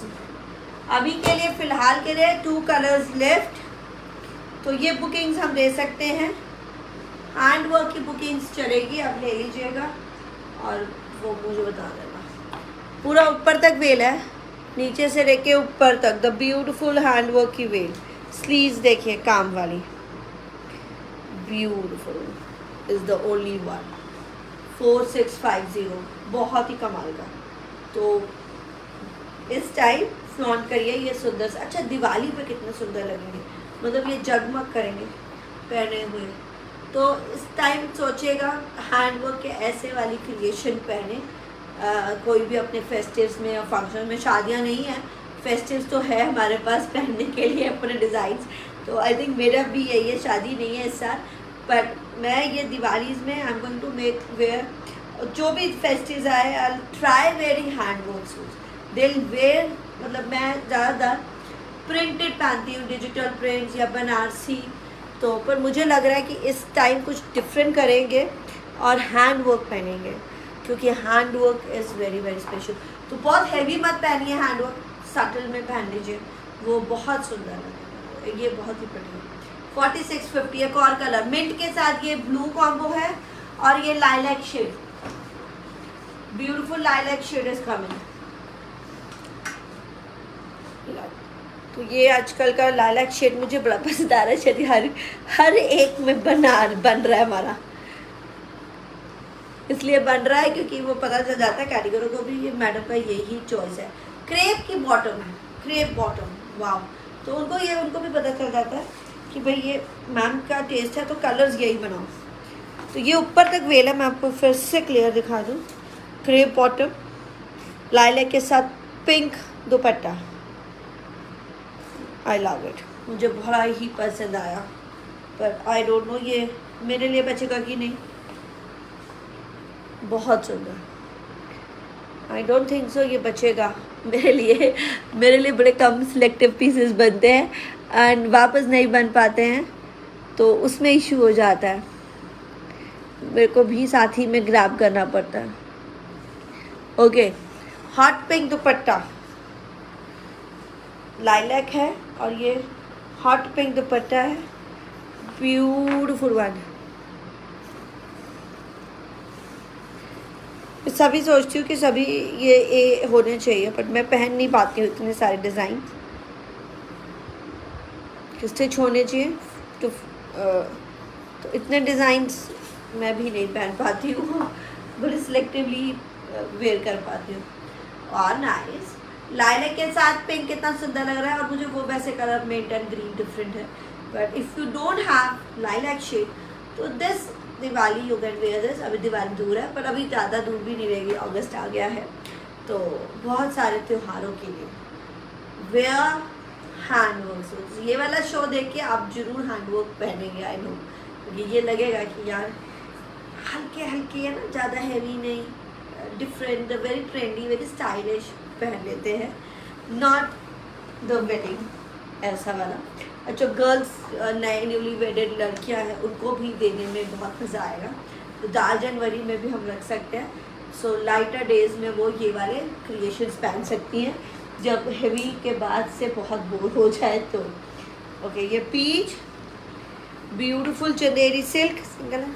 अभी के लिए, फ़िलहाल के लिए 2 कलर्स लेफ्ट। तो ये बुकिंग्स हम दे सकते हैं, हैंड वर्क की बुकिंग्स चलेगी, आप ले लीजिएगा और वो मुझे बता देना। पूरा ऊपर तक वेल है, नीचे से लेके ऊपर तक द ब्यूटीफुल हैंड वर्क की वेल। स्लीव्स देखिए काम वाली, beautiful is the only one. 4650, बहुत ही कमाल का। तो इस टाइम फ्लॉन्ट करिए ये सुंदर सा। अच्छा, दिवाली पे कितने सुंदर लगेंगे, मतलब ये जगमग करेंगे पहने हुए। तो इस टाइम सोचिएगा हैंड वर्क के ऐसे वाली क्रिएशन पहने। कोई भी अपने फेस्टिव्स में या फंक्शन में, शादियां नहीं है, फेस्टिव्स तो है हमारे पास पहनने के लिए अपने डिज़ाइंस। तो आई थिंक मेरा भी यही है, शादी नहीं है इस साल, बट मैं ये दिवालीज़ में I am going to make wear, जो भी फेस्टिव्स आए I try wearing hand work suits. दिल वेयर, मतलब मैं ज़्यादातर प्रिंटेड पहनती हूँ, डिजिटल प्रिंट्स या बनारसी। तो पर मुझे लग रहा है कि इस टाइम कुछ डिफरेंट करेंगे और हैंड वर्क पहनेंगे, क्योंकि hand work is very very special. तो बहुत हैवी मत पहनिए, हैंड वर्क सटल में पहन लीजिए, वो बहुत सुंदर लगेगा। ये बहुत ही बढ़िया 4650। एक और कलर मिंट के साथ, ये ब्लू कॉम्बो है और ये lilac shade, beautiful lilac shade is coming. तो ये आजकल का लाइलैक शेड मुझे बड़ा पसंद आ रहा है। शेड हर एक में बन रहा है हमारा, इसलिए बन रहा है क्योंकि वो पता चल जाता है कैटेगरी को भी, ये मैडम का यही चॉइस है। क्रेप की बॉटम है, क्रेप बॉटम, वाव। तो उनको भी पता चल जाता है कि भाई ये मैम का टेस्ट है, तो कलर्स यही बनाओ। तो ये ऊपर तक वेल है, मैं आपको फिर से क्लियर दिखा दूँ। क्रेप बॉटम, लाइलैक के साथ pink dupatta, I love it, मुझे बड़ा ही पसंद आया। पर आई डोंट नो ये मेरे लिए बचेगा कि नहीं। बहुत सुंदर, आई डोंट थिंक सो ये बचेगा मेरे लिए बड़े कम सिलेक्टिव पीसेस बनते हैं एंड वापस नहीं बन पाते हैं, तो उसमें इशू हो जाता है, मेरे को भी साथ ही में ग्रैब करना पड़ता है। ओके, हॉट पिंक दुपट्टा, लाइलैक है और ये हॉट पिंक दुपट्टा है, ब्यूटीफुल वन। सभी सोचती हूँ कि सभी ये होने चाहिए, बट मैं पहन नहीं पाती हूँ इतने सारे डिज़ाइन। स्टिच होने चाहिए तो इतने डिज़ाइंस मैं भी नहीं पहन पाती हूँ, बड़े सिलेक्टिवली वेयर कर पाती हूँ। और नाइस लाइलैक के साथ पिंक कितना सुंदर लग रहा है, और मुझे वो वैसे colour mint and green different है, but if you don't have lilac shade तो this Diwali you can wear this. अभी दिवाली दूर है, पर अभी ज़्यादा दूर भी नहीं रहेगी, अगस्त आ गया है। तो बहुत सारे त्योहारों के लिए वेयर हैंडवर्क। ये वाला शो देख के आप जरूर हैंडवर्क पहनेंगे, आई नो, क्योंकि ये लगेगा कि यार हल्के हल्के है ना, ज़्यादा हैवी नहीं, different, very trendy, very stylish पहन लेते हैं, नॉट द वेडिंग ऐसा वाला। जो गर्ल्स नए न्यूली वेडेड लड़कियां हैं उनको भी देने में बहुत मज़ा आएगा, तो 4 जनवरी में भी हम रख सकते हैं। सो लाइटर डेज में वो ये वाले क्रिएशंस पहन सकती हैं, जब हेवी के बाद से बहुत बोर हो जाए तो। ओके, ये peach beautiful Chanderi silk single है।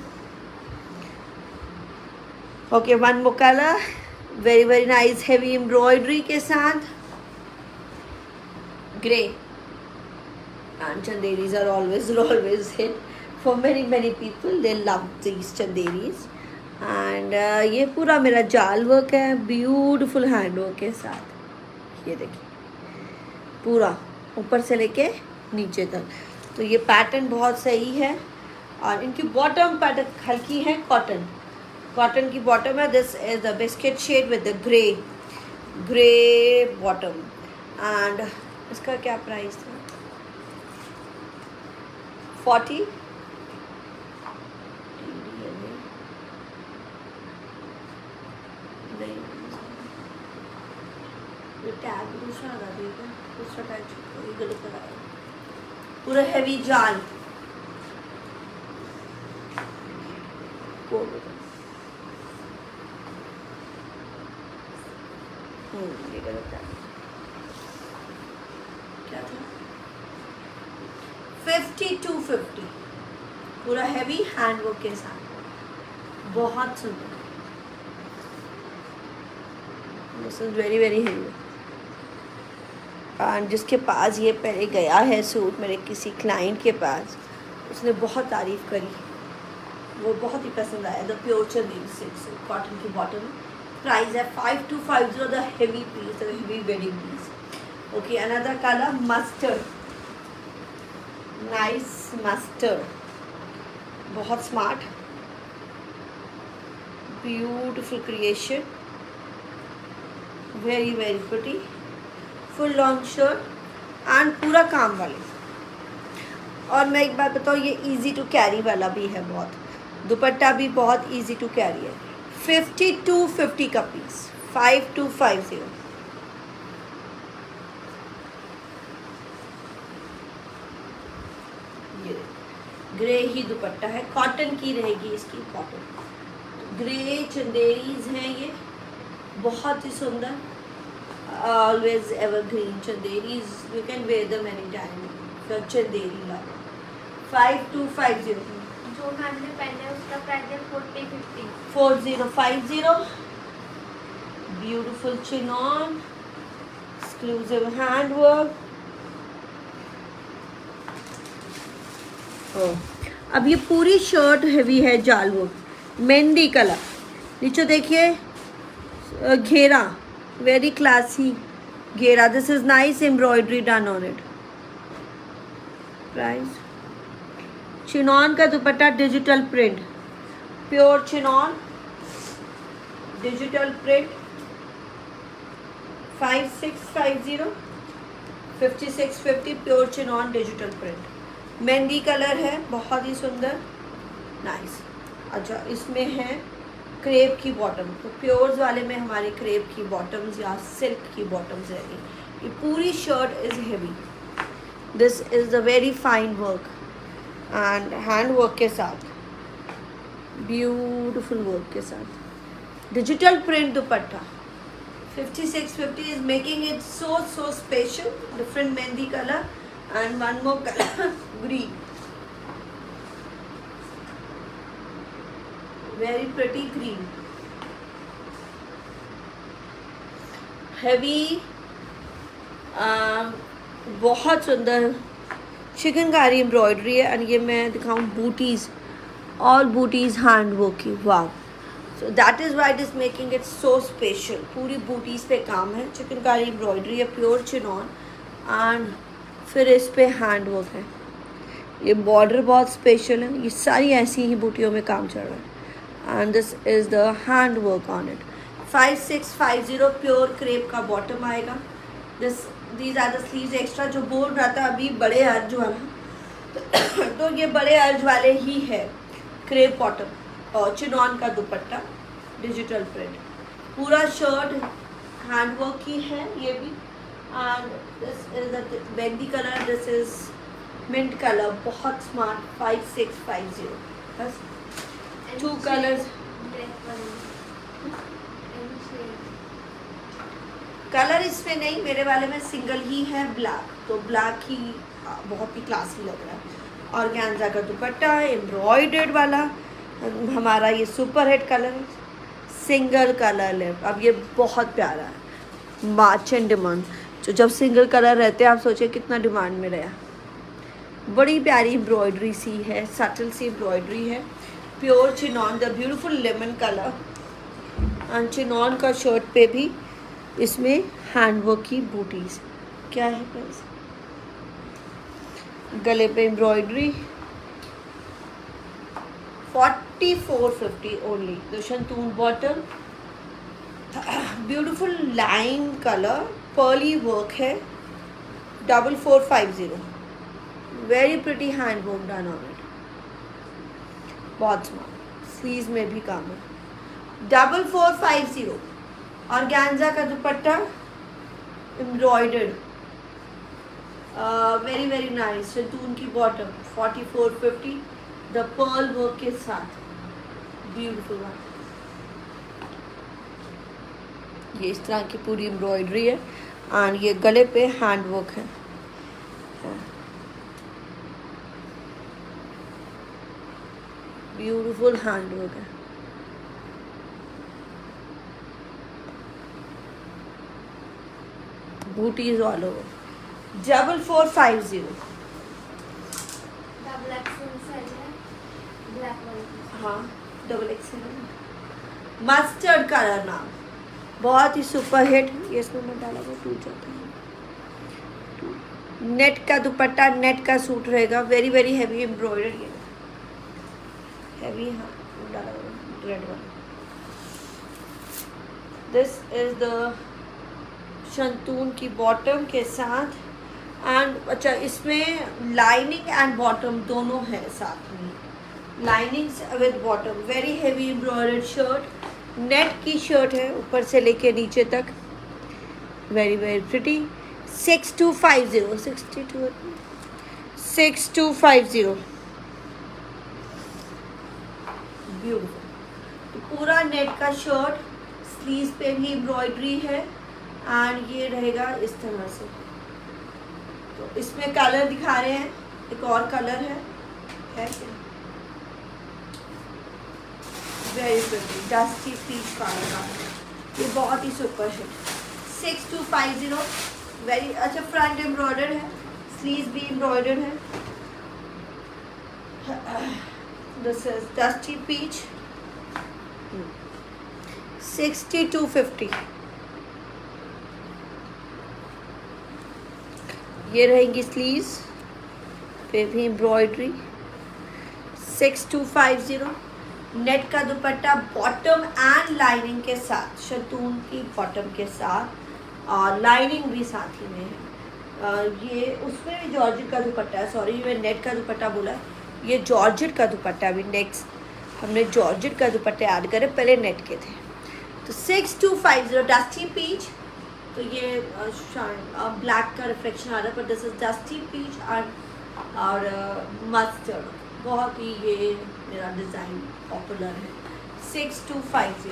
Okay, one more colour, very very nice heavy embroidery के साथ, grey. And chanderis are always hit for many people. They love these chanderis. And ये पूरा मेरा जाल वर्क है, ब्यूटीफुल हैंड वर्क के साथ। ये देखिए पूरा ऊपर से लेके नीचे तक। तो ये पैटर्न बहुत सही है, और इनकी बॉटम पैटर्न हल्की है, कॉटन की बॉटम है। This is the biscuit shade with the grey bottom. And इसका क्या प्राइस था? 40। टैग दूसरा लगा दिया, दूसरा टैग गलत लगाया। पूरा हैवी जाल, ये गलत है, क्या था? 5250, पूरा हैवी हैंडवर्क के साथ, बहुत सुंदर। This is very very heavy. And जिसके पास ये पहले गया है सूट, मेरे किसी क्लाइंट के पास, उसने बहुत तारीफ़ करी, वो बहुत ही पसंद आया। The pure Chanderi silk, cotton की बॉटम, प्राइस है 5250, the heavy piece, the heavy wedding piece. Okay, another colour mustard, nice mustard, बहुत smart, beautiful creation, very very pretty, full long shirt and पूरा काम वाले। और मैं एक बात बताऊँ, ये इजी टू कैरी वाला भी है बहुत, दुपट्टा भी बहुत इजी टू कैरी है। 5250 का पीस, 5250। ये ग्रे ही दुपट्टा है, कॉटन की रहेगी इसकी, कॉटन ग्रे चंदेरीज हैं ये, बहुत ही सुंदर, always evergreen Chanderis, you can wear them any time, Chanderi lover. 5250। जो मैम ने पहने उसका प्राइस है 4050। 4050, beautiful chinon, exclusive hand work. अब ये पूरी शर्ट हैवी है, जाल वर्क, मेहंदी कलर, नीचे देखिए घेरा, वेरी क्लासी घेरा। This is nice embroidery done on it. Price, chinon का dupatta, digital print, pure chinon digital print, 5650, 5650, pure chinon digital print, mehndi colour है, बहुत ही सुंदर, नाइस। अच्छा, इसमें है क्रेप की बॉटम, तो प्योर्स वाले में हमारे क्रेप की बॉटम्स या सिल्क की बॉटम्स रहेगी। ये पूरी shirt is heavy, this is the very fine work and hand work के साथ, ब्यूटीफुल वर्क के साथ, digital print dupatta. 5650 is making it so special, different mehndi colour and one more color green, very pretty green, heavy, बहुत सुंदर chikankari embroidery है। और ये मैं दिखाऊं booties, all booties hand work की, वाह। So that is why it is making it so special, पूरी बूटीज पे काम है, चिकनकारी एम्ब्रॉयडरी है, प्योर चिनॉन, एंड फिर इस पे हैंड वर्क है। ये बॉर्डर बहुत स्पेशल है, ये सारी ऐसी ही बूटियों में काम चल रहा है, and this is the hand work on it. 5650 pure crepe का बॉटम आएगा। These are the sleeves extra. जो बोल रहा था अभी बड़े अर्ज वाला तो ये बड़े अर्ज वाले ही है, क्रेप बॉटम और चिनॉन का दुपट्टा, डिजिटल प्रिंट। पूरा शर्ट हैंडवर्क की है ये भी। एंड दिस इज द बेंदी colour, this is mint colour, बहुत स्मार्ट। 5650 बस And 2 colors। black one. And shade. Colour इसमें नहीं, मेरे वाले में सिंगल ही है ब्लैक, तो ब्लैक ही बहुत ही क्लासी लग रहा है। और ऑर्गेन्जा का दुपट्टा एम्ब्रॉयडर्ड वाला, हमारा ये सुपर हिट कलर है, सिंगल कलर है। अब ये बहुत प्यारा है, मार्च एंड डिमांड। तो जब सिंगल कलर रहते हैं आप सोचिए कितना डिमांड में रहा। बड़ी प्यारी एम्ब्रॉयडरी सी है, सटल सी एम्ब्रॉयडरी है, pure chinon, the beautiful lemon colour. And chinon का शर्ट पे भी इसमें हैंडवर्क की बूटीज। क्या है प्राइस? गले पे embroidery 4450 only. The shantoon bottom, beautiful line colour, pearly work है, 4450। Very pretty handwork done on it, बहुत स्मार्ट। स्लीव्स में भी काम है। 4450। ऑर्गेन्जा का dupatta embroidered, very very nice. Shantoon की बॉटम 4450, द पर्ल वर्क के साथ, ब्यूटीफुल वन। ये इस तरह की पूरी एम्ब्रॉयडरी है एंड ये गले पे हैंड वर्क है। ब्यूटीफुल हैंड वर्क है। Booties all over. 4450। Double XL size है, black one. हाँ, डबल एक्सेल मस्टर्ड कलर नाम, बहुत ही सुपर हिट। ये इसमें मैं डाला वो टूट जाता है। नेट का दुपट्टा, नेट का सूट रहेगा, वेरी वेरी हैवी एम्ब्रॉयडरी है, हैवी। हाँ, डाला रेड वाला। दिस इज द शंतून की बॉटम के साथ। एंड अच्छा, इसमें लाइनिंग एंड बॉटम दोनों है साथ में, linings with bottom. Very heavy embroidered shirt, net की शर्ट है ऊपर से लेके नीचे तक, वेरी वेरी प्रिटी। 6250, 6250 ब्यूटीफुल। पूरा नेट का शर्ट, स्लीव्स पे भी एम्ब्रॉयडरी है एंड ये रहेगा इस तरह से। तो इसमें कलर दिखा रहे हैं, एक और कलर है क्या? Very pretty dusty peach colour का, ये बहुत ही सुपर है। 6250, वेरी अच्छा। फ्रंट एम्ब्रॉयडर्ड है, स्लीव्स भी एम्ब्रॉयडर्ड है। This is dusty peach. 6250। ये रहेंगी स्लीव्स पे भी एम्ब्रॉयडरी। 6250। नेट का दुपट्टा, बॉटम एंड लाइनिंग के साथ, शंतून की बॉटम के साथ और लाइनिंग भी साथ ही में है। ये उसमें भी जॉर्जेट का दुपट्टा है, सॉरी मैं नेट का दुपट्टा बोला, ये जॉर्जेट का दुपट्टा। अभी नेक्स्ट हमने जॉर्जेट का दुपट्टे ऐड करे, पहले नेट के थे। तो 6250 डस्टी पीच। तो ये ब्लैक का रिफ्लेक्शन आ रहा है, पर दिस इज डस्टी पीच और मस्टर्ड। बहुत ही ये मेरा डिज़ाइन पॉपुलर है। 6250,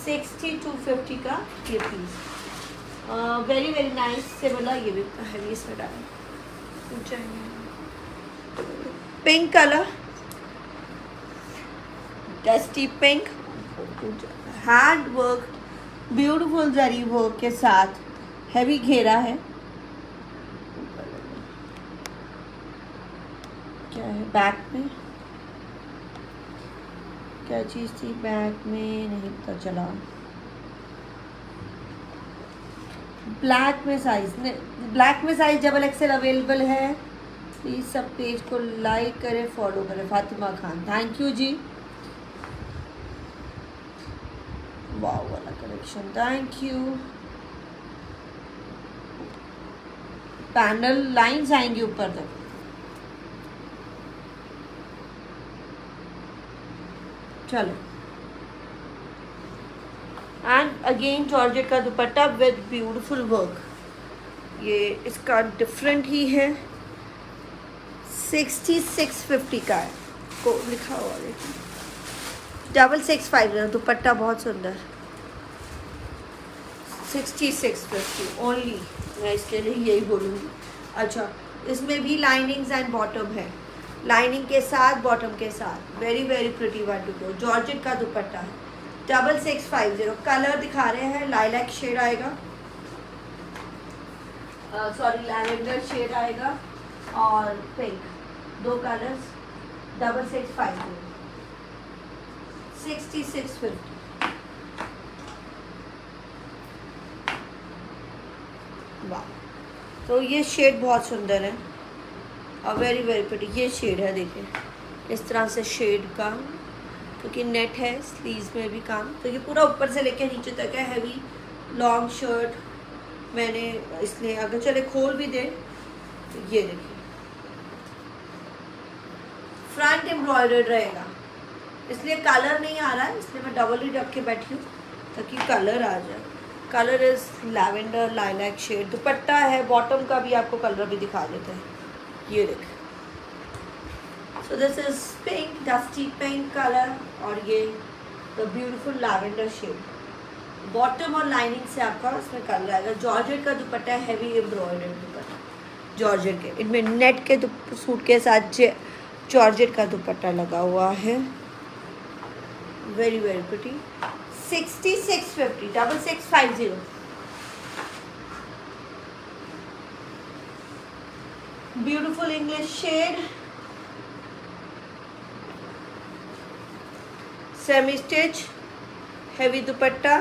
6250 का ये piece, very very nice. Similar ये भी हैवी, इसमें डालें pink colour, dusty pink, hand work, beautiful zari work के साथ, हैवी घेरा है। क्या है बैक में, क्या चीज़ थी बैक में नहीं पता चला। ब्लैक में साइज, ब्लैक में साइज डबल एक्सेल अवेलेबल है। प्लीज़ सब पेज को लाइक करें, फॉलो करें। फातिमा खान, थैंक यू जी। वाह वाला collection, thank you. Panel lines आएंगी ऊपर तक। चलो, एंड अगेन जॉर्जेट का दुपट्टा विद ब्यूटीफुल वर्क। ये इसका डिफरेंट ही है। 6650 का है, को लिखा हुआ है 6650। दुपट्टा बहुत सुंदर। 6650 ओनली, मैं इसके लिए यही बोलूँगी। अच्छा, इसमें भी लाइनिंग्स एंड बॉटम है, लाइनिंग के साथ बॉटम के साथ। Very very pretty one to go. Georgette का दुपट्टा है। 6650। कलर दिखा रहे हैं, लाइलैक शेड आएगा, सॉरी लैवेंडर शेड आएगा और पिंक, दो कलर्स। 6650, 6650। वाह, तो ये शेड बहुत सुंदर है और वेरी वेरी प्रिटी। ये शेड है, देखिए इस तरह से शेड का, क्योंकि नेट है स्लीव्स में भी काम। तो ये पूरा ऊपर से लेकर नीचे तक है, हैवी लॉन्ग शर्ट। मैंने इसलिए अगर चले खोल भी दे तो ये देखिए फ्रंट एम्ब्रॉयडर्ड रहेगा, इसलिए कलर नहीं आ रहा है, इसलिए मैं डबल ही रख के बैठी हूँ ताकि कलर आ जाए। Colour is lavender lilac shade. Dupatta है, बॉटम का भी आपको कलर भी दिखा देते हैं, ये देखिए। So this is pink, dusty pink colour, और ये the beautiful lavender shade. Bottom और लाइनिंग से आपका इसमें कलर आएगा। जॉर्जेट का दुपट्टा है, हैवी एम्ब्रॉयडर्ड दुपट्टा जॉर्जेट के। इनमें नेट के सूट के साथ जॉर्जेट का दुपट्टा लगा हुआ है, very very pretty. 6650, 6650। Beautiful English shade, semi stitch, heavy dupatta,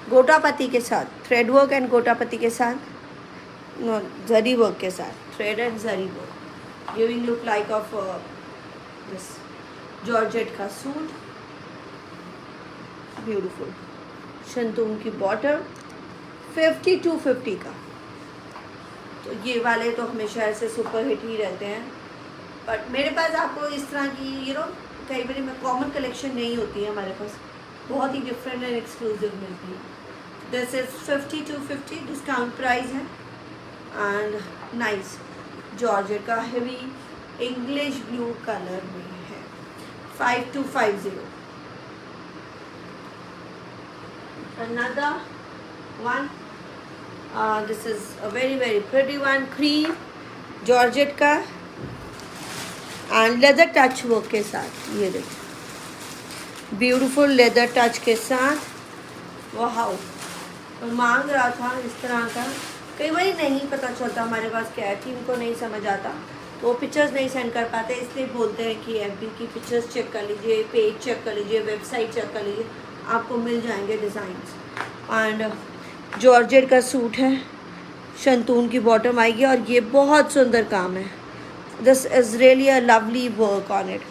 gotapatti के साथ, थ्रेड वर्क एंड गोटापति के साथ, नो जरी वर्क के साथ, thread and zari work, giving look like of this georgette का सूट। ब्यूटीफुल शंतून की बॉटम, 5250 का। तो ये वाले तो हमेशा ऐसे सुपर हिट ही रहते हैं, बट मेरे पास आपको इस तरह की कई बार में कॉमन कलेक्शन नहीं होती है हमारे पास, बहुत ही डिफरेंट एंड एक्सक्लूसिव मिलती है। दिस इज 5250, डिस्काउंट प्राइस है एंड नाइस जॉर्जेट का हेवी इंग्लिश ब्लू कलर में है। 5250। Another one, this is a very very pretty one, cream georgette का एंड लेदर टच वर्क के साथ। ये देखिए ब्यूटीफुल लेदर टच के साथ। वाह, मैं मांग रहा था इस तरह का, कई बार नहीं पता चलता हमारे पास क्या है, टीम को नहीं समझ आता तो वो पिक्चर्स नहीं सेंड कर पाते, इसलिए बोलते हैं कि एफबी की पिक्चर्स चेक कर लीजिए, पेज चेक कर लीजिए, वेबसाइट चेक कर लीजिए, आपको मिल जाएंगे डिज़ाइंस। एंड जॉर्जेट का सूट है, शंतून की बॉटम आएगी और ये बहुत सुंदर काम है। This is really a lovely work on it.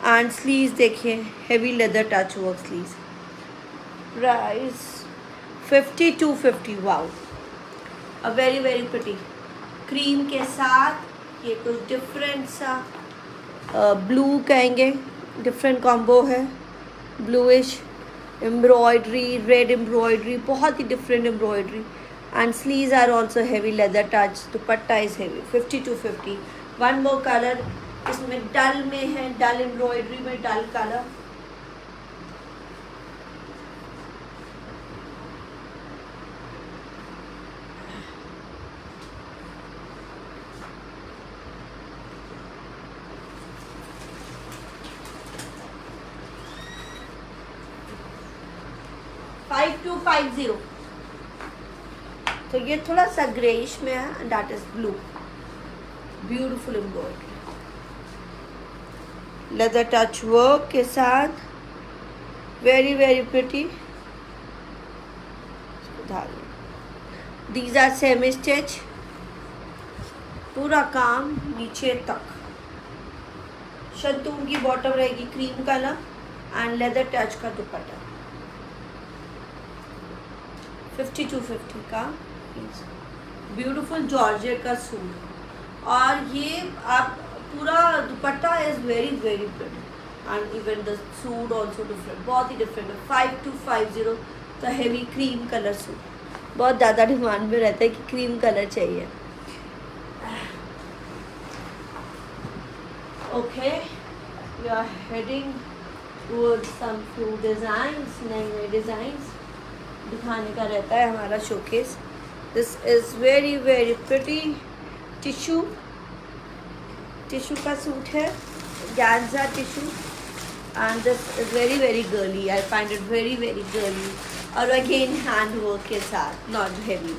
And sleeves देखिए, heavy leather touch work sleeves. Price 5250। Wow, a very very pretty cream के साथ ये कुछ डिफरेंट सा ब्लू कहेंगे, डिफरेंट कॉम्बो है, ब्लूइश एम्ब्रॉयडरी, रेड एम्ब्रॉयडरी, बहुत ही different embroidery and sleeves are also heavy leather touch. Dupatta is heavy. 5250। One more colour इसमें डल में है, डल एम्ब्रॉयडरी में डल कलर। तो ये थोड़ा सा ग्रेइश में है, that is blue. Beautiful embroidery, leather touch work के साथ, very very pretty. These are semi stitch, पूरा काम नीचे तक। शंतून की बॉटम रहेगी cream colour and leather touch का दुपट्टा। 5250 का ब्यूटीफुल जॉर्जेट का सूट. और ये आप पूरा दुपट्टा is very very pretty and even the suit also different, बहुत ही डिफरेंट है. 5250 का हेवी क्रीम कलर सूट. बहुत ज़्यादा डिमांड में रहता है कि क्रीम कलर चाहिए. Okay, we are heading towards some few designs. नए नए डिज़ाइंस दिखाने का रहता है हमारा showcase. This is very very pretty tissue का सूट है, गैंजा tissue. And this is very very girly. I find it very very girly. और अगेन हैंड वर्क के साथ, नॉट हेवी,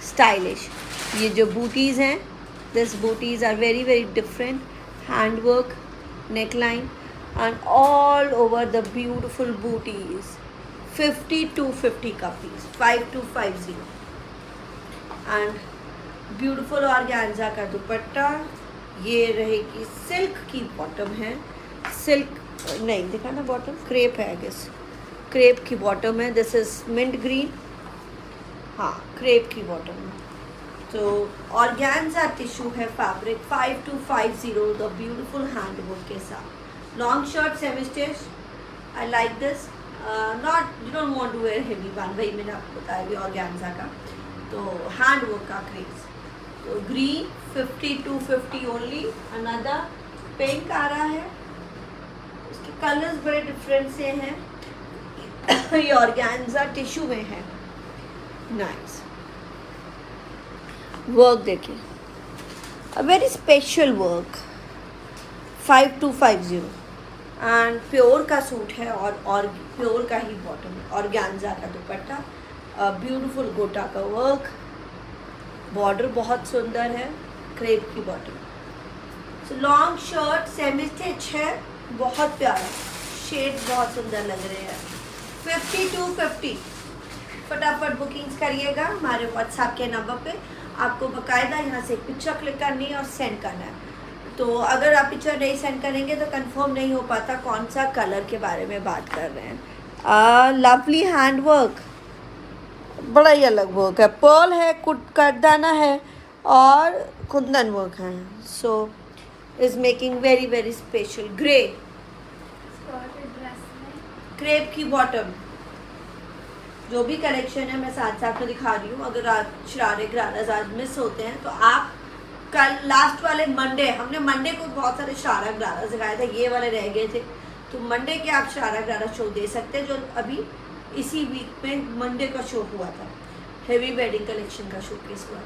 स्टाइलिश. ये जो बूटीज़ हैं, this bootis are very very different. Hand work, neck line and all over the beautiful booties. 5250 का piece, 5250. And beautiful organza का दुपट्टा. ये रहेगी सिल्क की बॉटम है. सिल्क नहीं दिखा ना, बॉटम क्रेप है, आई गेस क्रेप की बॉटम है. This is mint green. हाँ, क्रेप की बॉटम है. तो ऑर्गेन्जा टिश्यू है fabric. 5250 the beautiful hand work के साथ. Long shirt semi stitch. I like this. Not, you don't want to wear heavy one, वही मैंने आपको बताया भी ऑर्गेन्जा का. तो हैंड वर्क का क्रेज. तो ग्रीन 5250 ओनली. अनदर पिंक आ रहा है. उसके कलर्स बड़े डिफरेंट से हैं. ये ऑर्गेन्जा टिश्यू में है. नाइस वर्क देखिए, a very special work. 5250 and pure का सूट है और प्योर का ही बॉटम है. ऑर्गेन्जा का दुपट्टा, ब्यूटीफुल गोटा का वर्क. बॉर्डर बहुत सुंदर है. क्रेप की bottom. So long shirt semi stitch है. बहुत प्यारा शेड, बहुत सुंदर लग रहे हैं. 5250. फटाफट बुकिंग्स करिएगा हमारे व्हाट्सएप के नंबर पे. आपको बाकायदा यहाँ से पिक्चर क्लिक करनी है और सेंड करना है. तो अगर आप पिक्चर नहीं सेंड करेंगे तो कंफर्म नहीं हो पाता कौन सा कलर के बारे में बात कर रहे हैं. लवली हैंड वर्क, बड़ा ही अलग वर्क है. पर्ल है, कटदाना है और कुंदन वर्क है. So is making very very special. Grey skirt dress में क्रेप की बॉटम. जो भी कलेक्शन है मैं साथ साथ में दिखा रही हूँ. अगर आप शरारे गराराज आज मिस होते हैं तो आप कल लास्ट वाले मंडे, हमने मंडे को बहुत सारे शरारा गरारा दिखाए थे, ये वाले रह गए थे. तो मंडे के आप शरारा गरारा शो दे सकते हैं, जो अभी इसी वीक में मंडे का शो हुआ था. हेवी वेडिंग कलेक्शन का शो केस हुआ.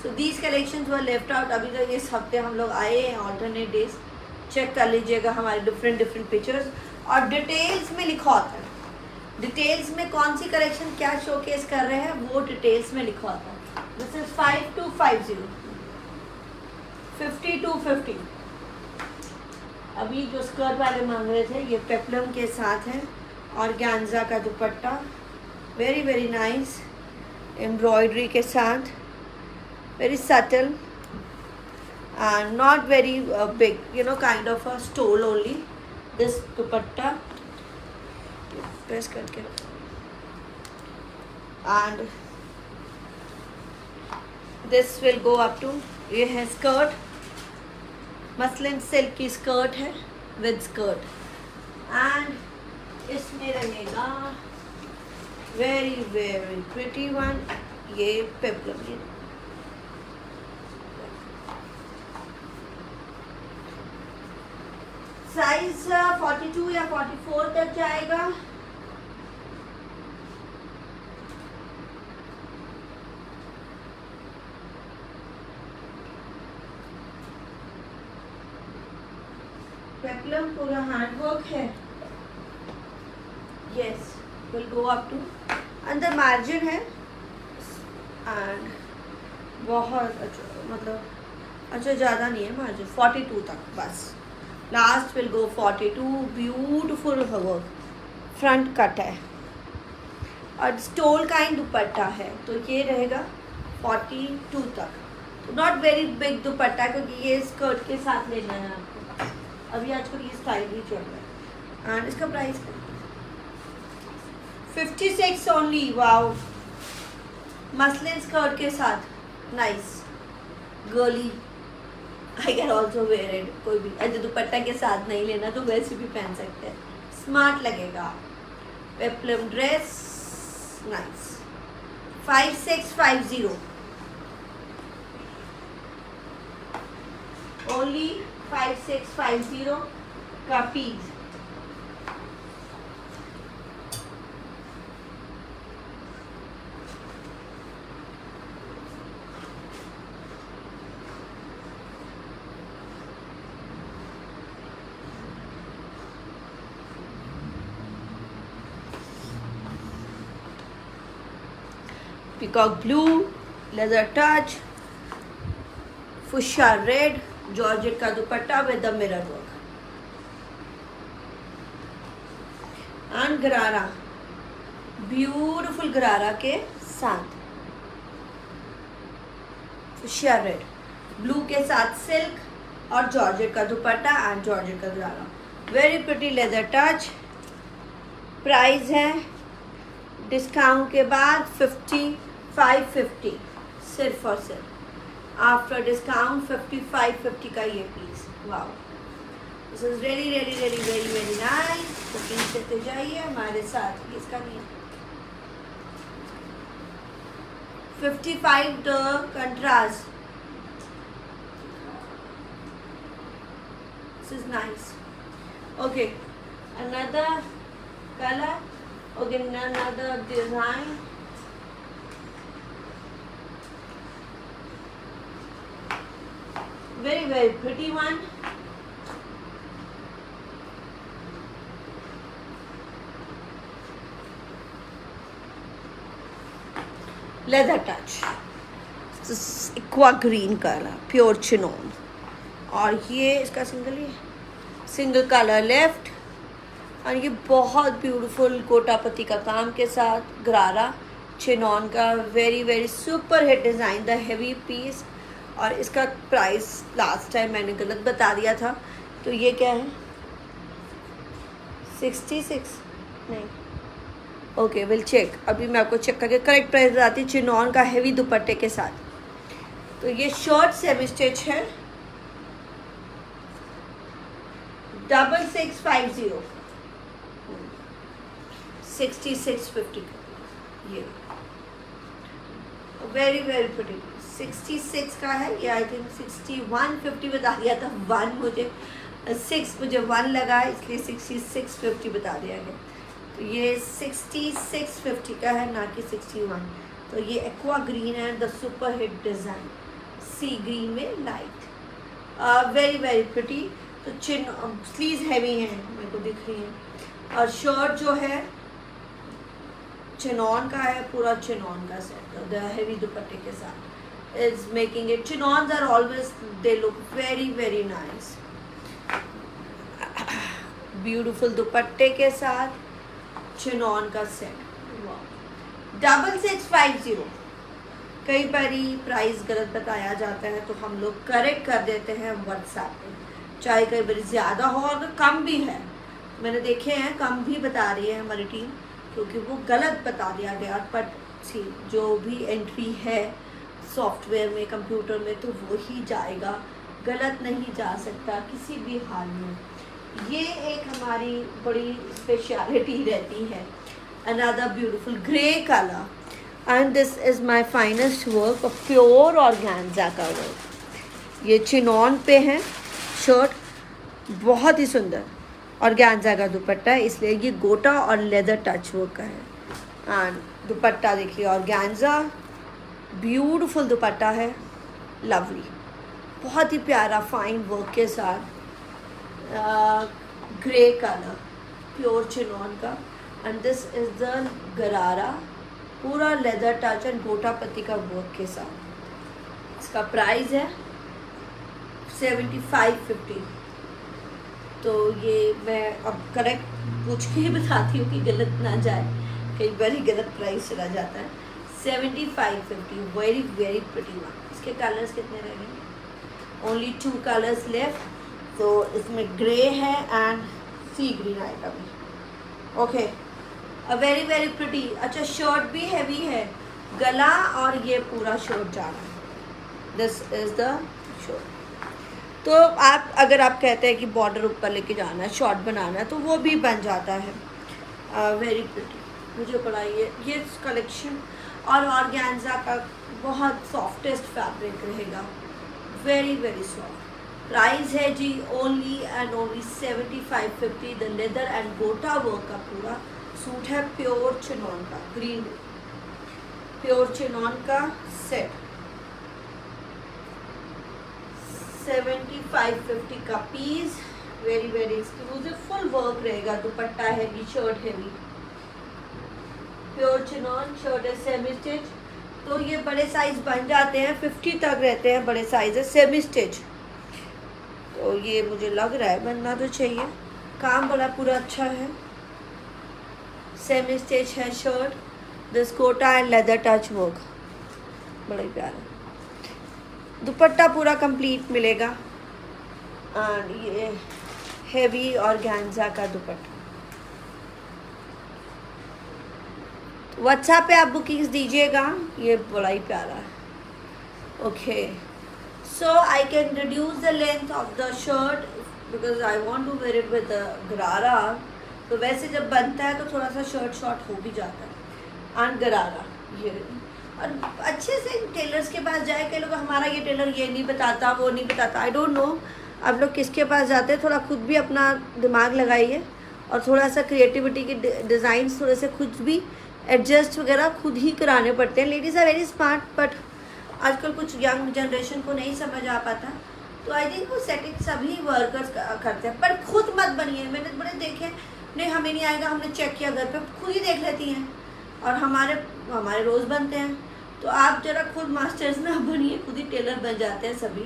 So these collections were left out. अभी तो इस हफ्ते हम लोग आए हैं ऑल्टरनेट डेज. चेक कर लीजिएगा हमारे डिफरेंट डिफरेंट पिक्चर्स. और डिटेल्स में लिखा होता है, डिटेल्स में कौन सी कलेक्शन क्या शोकेस कर रहे हैं वो डिटेल्स में लिखा होता है. This is 5250, 5250. अभी जो स्कर्ट वाले मांग रहे थे, ये पेप्लम के साथ है. ऑर्गेन्जा का dupatta, very very nice. Embroidery के साथ, very subtle and not very big, you know, kind of a stole only. This dupatta, press करके, and this will go up to, ये है स्कर्ट, मसलिन सिल्क की स्कर्ट है with skirt. And इसमें रहेगा very very pretty one. ये peplum, size 42 या 44 तक जाएगा. पेप्लम पूरा हैंडवर्क है. Yes, will go up to, अंदर मार्जिन है एंड बहुत अच्छा, मतलब अच्छा ज़्यादा नहीं है मार्जिन. 42 तक बस. Last will go 42. Beautiful work, front cut है और स्टोल काइंड दुपट्टा है. तो ये रहेगा 42 तक. तो नॉट वेरी बिग दुपट्टा, क्योंकि ये स्कर्ट के साथ लेना है आपको. अभी आजकल ये स्टाइल भी चल रहा है. एंड इसका price 56 only. Wow, muslin skirt के साथ nice girly, I can also wear it. कोई भी अगर दुपट्टा के साथ नहीं लेना तो वैसे भी पहन सकते हैं, स्मार्ट लगेगा। Peplum dress nice. 5650 ओनली 5650 का piece. Peacock blue, leather touch, fuchsia red, georgette का dupatta with the mirror work and gharara, beautiful gharara के साथ। फुशिया रेड, ब्लू के साथ सिल्क और जॉर्जेट का दुपट्टा एंड जॉर्जेट का गरारा, very pretty leather touch. Price है डिस्काउंट के बाद 5550 सिर्फ और सिर्फ। आफ्टर डिस्काउंट 5550 का ये पीस। Wow, this is really really really very very nice. तो प्लीज लेते जाइए हमारे साथ। इसका नहीं 55 the contrast, this is nice. Okay, another colour, okay, another design. Very very pretty one. Leather touch. This is aqua green color, pure chinon. और ये इसका सिंगल कलर लेफ्ट, और ये बहुत ब्यूटीफुल कोटापति का काम के साथ गरारा चिनॉन का very very super hit design, the heavy piece. और इसका प्राइस लास्ट टाइम मैंने गलत बता दिया था, तो ये क्या है 66 नहीं, ओके विल चेक। अभी मैं आपको चेक करके करेक्ट प्राइस बताती हूँ। चिनॉन का हेवी दुपट्टे के साथ। तो ये शॉर्ट सेमी स्टिच है, 6650 6650 ये वेरी वेरी प्रिटी। 66 का है ये, आई थिंक 6150 बता दिया था, 1 मुझे 6 मुझे 1 लगा, इसलिए 6650 बता दिया गया। तो ये 6650 का है, ना कि 61। तो ये एक्वा ग्रीन है, the super hit design, sea green में लाइट, वेरी वेरी प्रिटी। तो चिन स्लीव्स हैवी हैं, मेरे को दिख रही हैं। और शर्ट जो है चिनॉन का है, पूरा चिनॉन का सेट, द हेवी दुपट्टे के साथ is making it. Chinons are always, they look very very nice. Beautiful दुपट्टे के साथ चिनॉन का सेट। 6650। कई बारी प्राइस गलत बताया जाता है तो हम लोग करेक्ट कर देते हैं व्हाट्सएप पे, चाहे कई बार ज़्यादा हो और कम भी है। मैंने देखे हैं कम भी बता रही है हमारी टीम, क्योंकि वो गलत बता दिया गया। बट सी जो भी एंट्री है सॉफ्टवेयर में, कंप्यूटर में, तो वो ही जाएगा, गलत नहीं जा सकता किसी भी हाल में। ये एक हमारी बड़ी स्पेशलिटी रहती है। Another beautiful grey colour and this is my finest work of pure organza का वर्क। ये चिनॉन पे है शर्ट, बहुत ही सुंदर ऑर्गेन्जा का दुपट्टा है, इसलिए ये गोटा और लेदर टच वर्क का है। एंड दुपट्टा देखिए ऑर्गेन्जा, ब्यूटीफुल दुपट्टा है, लवली, बहुत ही प्यारा फाइन वर्क के साथ। ग्रे कलर प्योर चिनॉन का, एंड दिस इज द गरारा, पूरा लेदर टच एंड गोटा पत्ती का वर्क के साथ। इसका प्राइस है 7550। तो ये मैं अब करेक्ट पूछ के ही बताती हूँ कि गलत ना जाए, कई बार ही गलत प्राइस चला जाता है। 7550, वेरी वेरी प्रिटी वन। इसके कलर्स कितने रह गए? Only 2 colours left. तो इसमें ग्रे है एंड सी ग्रीन आएगा भी। ओके, अ वेरी वेरी प्रिटी। अच्छा, शर्ट भी हैवी है, गला और ये पूरा शर्ट जा रहा है। This is the shirt. तो आप अगर आप कहते हैं कि बॉर्डर ऊपर लेके जाना है, शॉर्ट बनाना है, तो वो भी बन जाता है। वेरी प्रिटी, मुझे बड़ा ये कलेक्शन और ऑर्गेन्जा का बहुत सॉफ्टेस्ट फैब्रिक रहेगा, वेरी वेरी सॉफ्ट। प्राइस है जी only and only 7550। The leather and gota work का पूरा सूट है, प्योर चिनॉन का, ग्रीन प्योर चिनॉन का सेट 7550 का piece, very very exclusive. Full work रहेगा, dupatta heavy, shirt heavy, pure chinon shirt है, सेमी स्टिच। तो ये बड़े साइज बन जाते हैं, 50 तक रहते हैं बड़े साइज है, सेमी स्टिच। तो ये मुझे लग रहा है बनना तो चाहिए, काम बड़ा पूरा अच्छा है। सेमी स्टिच है shirt, this Kota and leather touch work, बड़ा ही प्यारा। दुपट्टा पूरा कंप्लीट मिलेगा एंड ये हेवी ऑर्गेन्जा का दुपट्टा। व्हाट्सएप पे आप बुकिंग्स दीजिएगा, ये बड़ा ही प्यारा है। Okay, so I can reduce the length of the shirt because I want to wear it with gharara. तो वैसे जब बनता है तो थोड़ा सा शर्ट शॉर्ट हो भी जाता है एंड गरारा ये। और अच्छे से टेलर्स के पास जाए के लोग, हमारा ये टेलर ये नहीं बताता, वो नहीं बताता, आई डोंट नो आप लोग किसके पास जाते हैं। थोड़ा खुद भी अपना दिमाग लगाइए और थोड़ा सा क्रिएटिविटी के डिज़ाइन थोड़े से खुद भी एडजस्ट वगैरह खुद ही कराने पड़ते हैं। Ladies are very smart, but आजकल कुछ यंग जनरेशन को नहीं समझ आ पाता। तो आई थिंक वो सेटिंग सभी वर्कर्स करते हैं, पर खुद मत बनिए। मैंने बड़े देखे, नहीं हमें नहीं आएगा, हमने चेक किया घर पे, खुद ही देख लेती हैं और हमारे रोज़ बनते हैं। तो आप जरा खुद मास्टर्स ना बनिए, खुद ही टेलर बन जाते हैं सभी।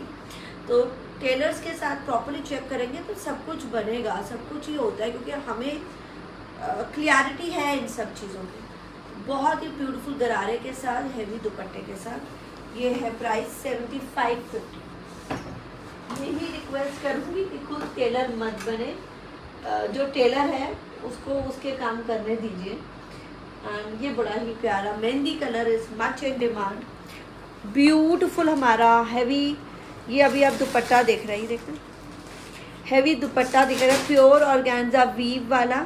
तो टेलर्स के साथ प्रॉपर्ली चेक करेंगे तो सब कुछ बनेगा, सब कुछ ही होता है, क्योंकि हमें क्लियरिटी है इन सब चीज़ों की। बहुत ही ब्यूटीफुल गरारे के साथ, हेवी दुपट्टे के साथ। ये है प्राइस 7550। यही रिक्वेस्ट करूँगी कि खुद टेलर मत बने, जो टेलर है उसको उसके काम करने दीजिए। एंड ये बड़ा ही प्यारा mehndi colour is much in demand, beautiful हमारा हैवी। ये अभी आप दुपट्टा देख रहे हैं, देखो हैवी दुपट्टा दिख रहा है, प्योर ऑर्गेन्जा वीव वाला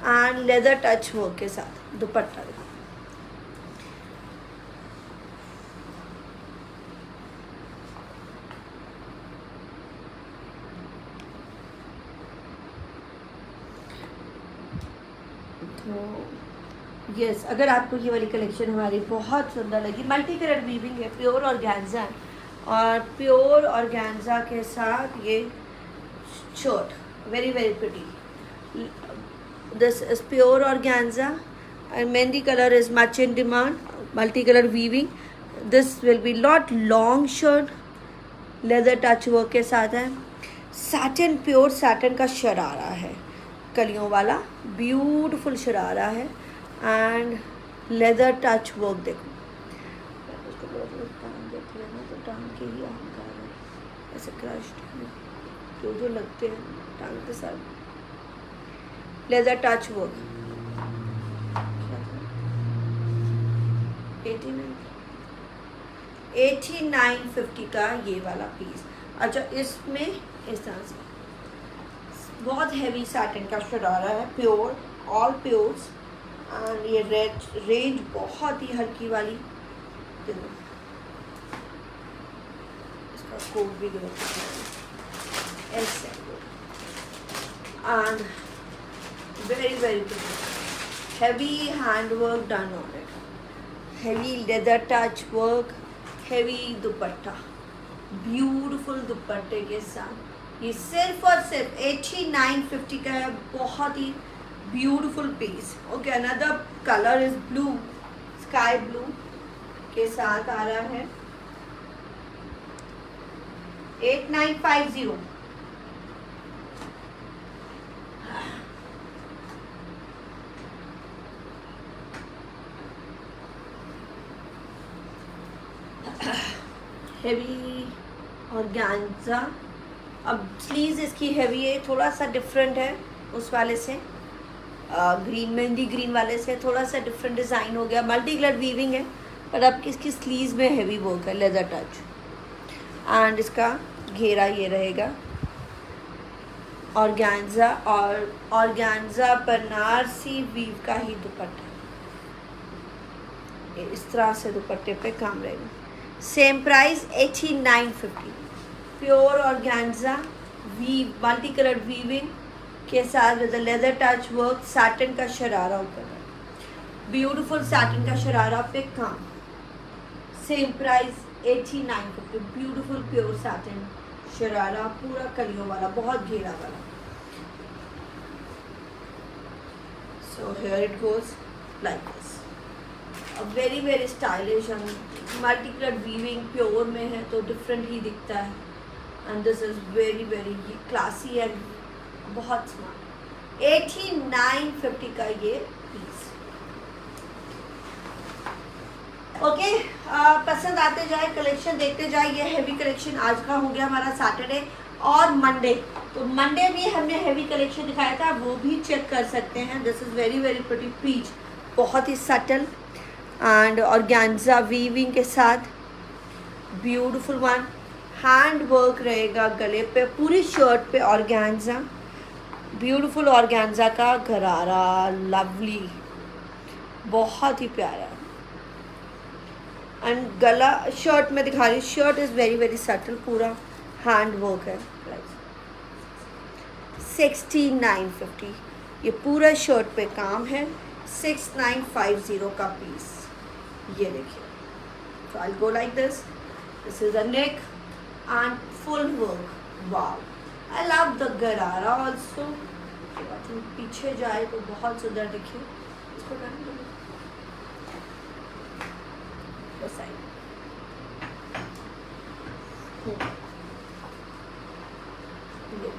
एंड लेदर टच वर्क के साथ दुपट्टा देखो। तो यस, अगर आपको ये वाली कलेक्शन हमारी बहुत सुंदर लगी, मल्टी कलर वीविंग है, प्योर ऑर्गेन्जा और प्योर ऑर्गेन्जा के साथ ये shirt, very very pretty. This is pure organza and mehndi colour is much in demand, multi colour weaving. This will be lot long shirt, leather touch work के साथ है। Satin, pure satin का शरारा है, कलियों वाला ब्यूटीफुल शरारा है एंड लेदर टच वर्क। देखो टांग देख लेना, तो टांग के ही अहंकार है, ऐसे क्रश्ड जो लगते हैं टांग के साथ। लेदर टच वर्क 8950 का ये वाला पीस। अच्छा, इसमें इस तरह से बहुत हैवी सैटिन का शरारा है, प्योर, ऑल प्योर्स एंड ये रेंज बहुत ही हल्की वाली। देखो इसका कोट भी ऐसे and very very heavy hand work done on it, heavy leather touch work, heavy dupatta, beautiful दुपट्टे के साथ। ये सिर्फ और सिर्फ 8950 का है, बहुत ही beautiful piece. Okay, another colour is blue, sky blue के साथ आ रहा है 8950। Heavy organza. अब स्लीव्स इसकी हैवी है, थोड़ा सा डिफरेंट है उस वाले से, ग्रीन मेहंदी ग्रीन वाले से थोड़ा सा डिफरेंट डिज़ाइन हो गया। मल्टी कलर वीविंग है, पर अब किसकी स्लीव्स में हेवी वर्क है, लेदर टच। एंड इसका घेरा ये रहेगा ऑर्गेन्जा, और ऑर्गेन्जा बनारसी वीव का ही दुपट्टा, इस तरह से दुपट्टे पे काम रहेगा। Same price 8950। Pure organza weave, multi colour weaving के साथ with leather touch work, satin का शरारा ऊपर, ब्यूटीफुल सैटिन का शरारा पे काम। Same price 8950। Beautiful pure satin sharara, पूरा कलियों वाला, बहुत घेरा वाला। So here it goes like this, very very stylish and multi colour weaving, pure में है तो डिफरेंट ही दिखता है। And this is very very classy and बहुत स्मार्ट। 8950 का ये पीस। ओके, पसंद आते जाए, कलेक्शन देखते जाए। ये हैवी कलेक्शन आज का हो गया हमारा सैटरडे और मंडे। तो मंडे भी हमने हैवी कलेक्शन दिखाया था, वो भी चेक कर सकते हैं। This is very very pretty peach, बहुत ही सटल एंड ऑर्गेन्जा वीविंग के साथ, ब्यूटीफुल वन। हैंड वर्क रहेगा गले पे, पूरी शर्ट पे ऑर्गेन्जा, ब्यूटीफुल ऑर्गेन्जा का गरारा, लवली, बहुत ही प्यारा। एंड गला शर्ट में दिखा रही हूँ, shirt is very very subtle, पूरा हैंड वर्क है। 6950 ये पूरा शर्ट पे काम है। 6950 का पीस, ये देखिए। So I'll go like this. This is the neck and full work. Wow, I love the garara also. I think पीछे जाए तो बहुत सुंदर दिखे। इसको करने दो। Side. Look,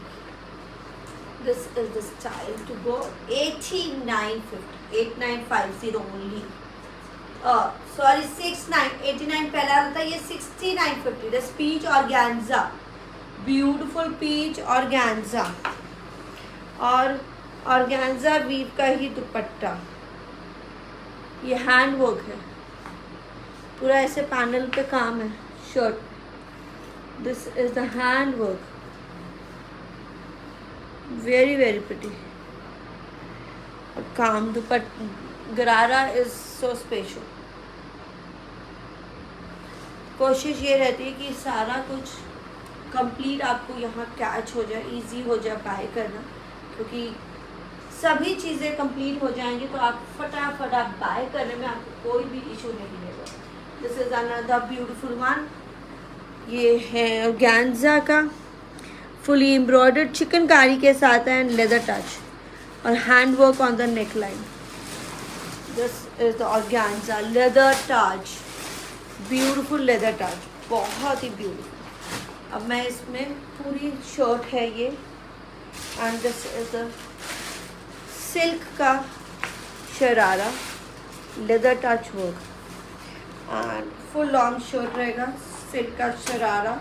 this is the style to go. 8950, 8950 only. Sorry, 89 पहला आता है, ये 6950। The peach organza, beautiful peach organza, और organza weave का ही दुपट्टा, ये हैंड वर्क है, पूरा ऐसे पैनल पे काम है shirt. This is the hand work, very very pretty. काम दुपट्टा गरारा इज सो स्पेशल। कोशिश ये रहती है कि सारा कुछ कंप्लीट आपको यहाँ कैच हो जाए, इजी हो जाए बाय करना, क्योंकि सभी चीज़ें कंप्लीट हो जाएंगी तो आप फटाफट आप बाय करने में आपको कोई भी इशू नहीं रहेगा। This is another beautiful one. ये है ऑर्गेन्जा का, फुली एम्ब्रॉयडर्ड चिकनकारी के साथ है, एंड लेदर टच और hand work on the neck line. This is the organza leather touch, beautiful leather touch, बहुत ही ब्यूटीफुल। अब मैं इसमें पूरी शर्ट है ये, and this is the silk का sharara, leather touch work and full long shirt रहेगा, सिल्क का शरारा।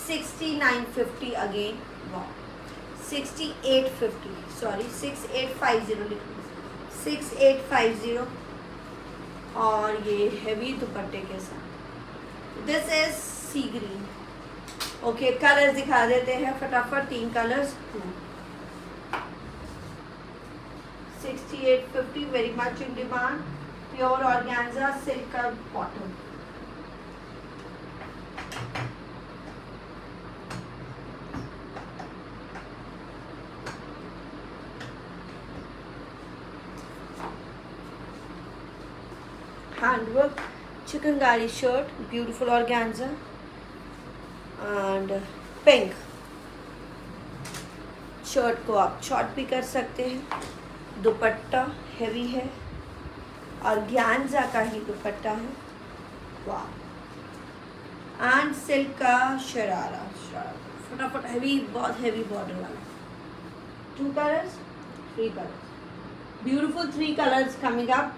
6950 अगेन, वाह, 6850, सॉरी 6850 लिखूँ, 6850, और ये हैवी दुपट्टे के साथ। This is sea green. Okay, colours दिखा देते हैं फटाफट, 3 colours. 6850, very much in demand. Pure organza silk का bottom, handwork chikankari shirt, beautiful organza and pink. Shirt को आप शॉर्ट भी कर सकते हैं। दुपट्टा हैवी है, ऑर्गेन्जा का ही दुपट्टा है, वाह, एंड सिल्क का शरारा, फटाफट हैवी, बहुत हैवी बॉर्डर वाला। 2 colours, 3 colours, beautiful 3 colours coming up.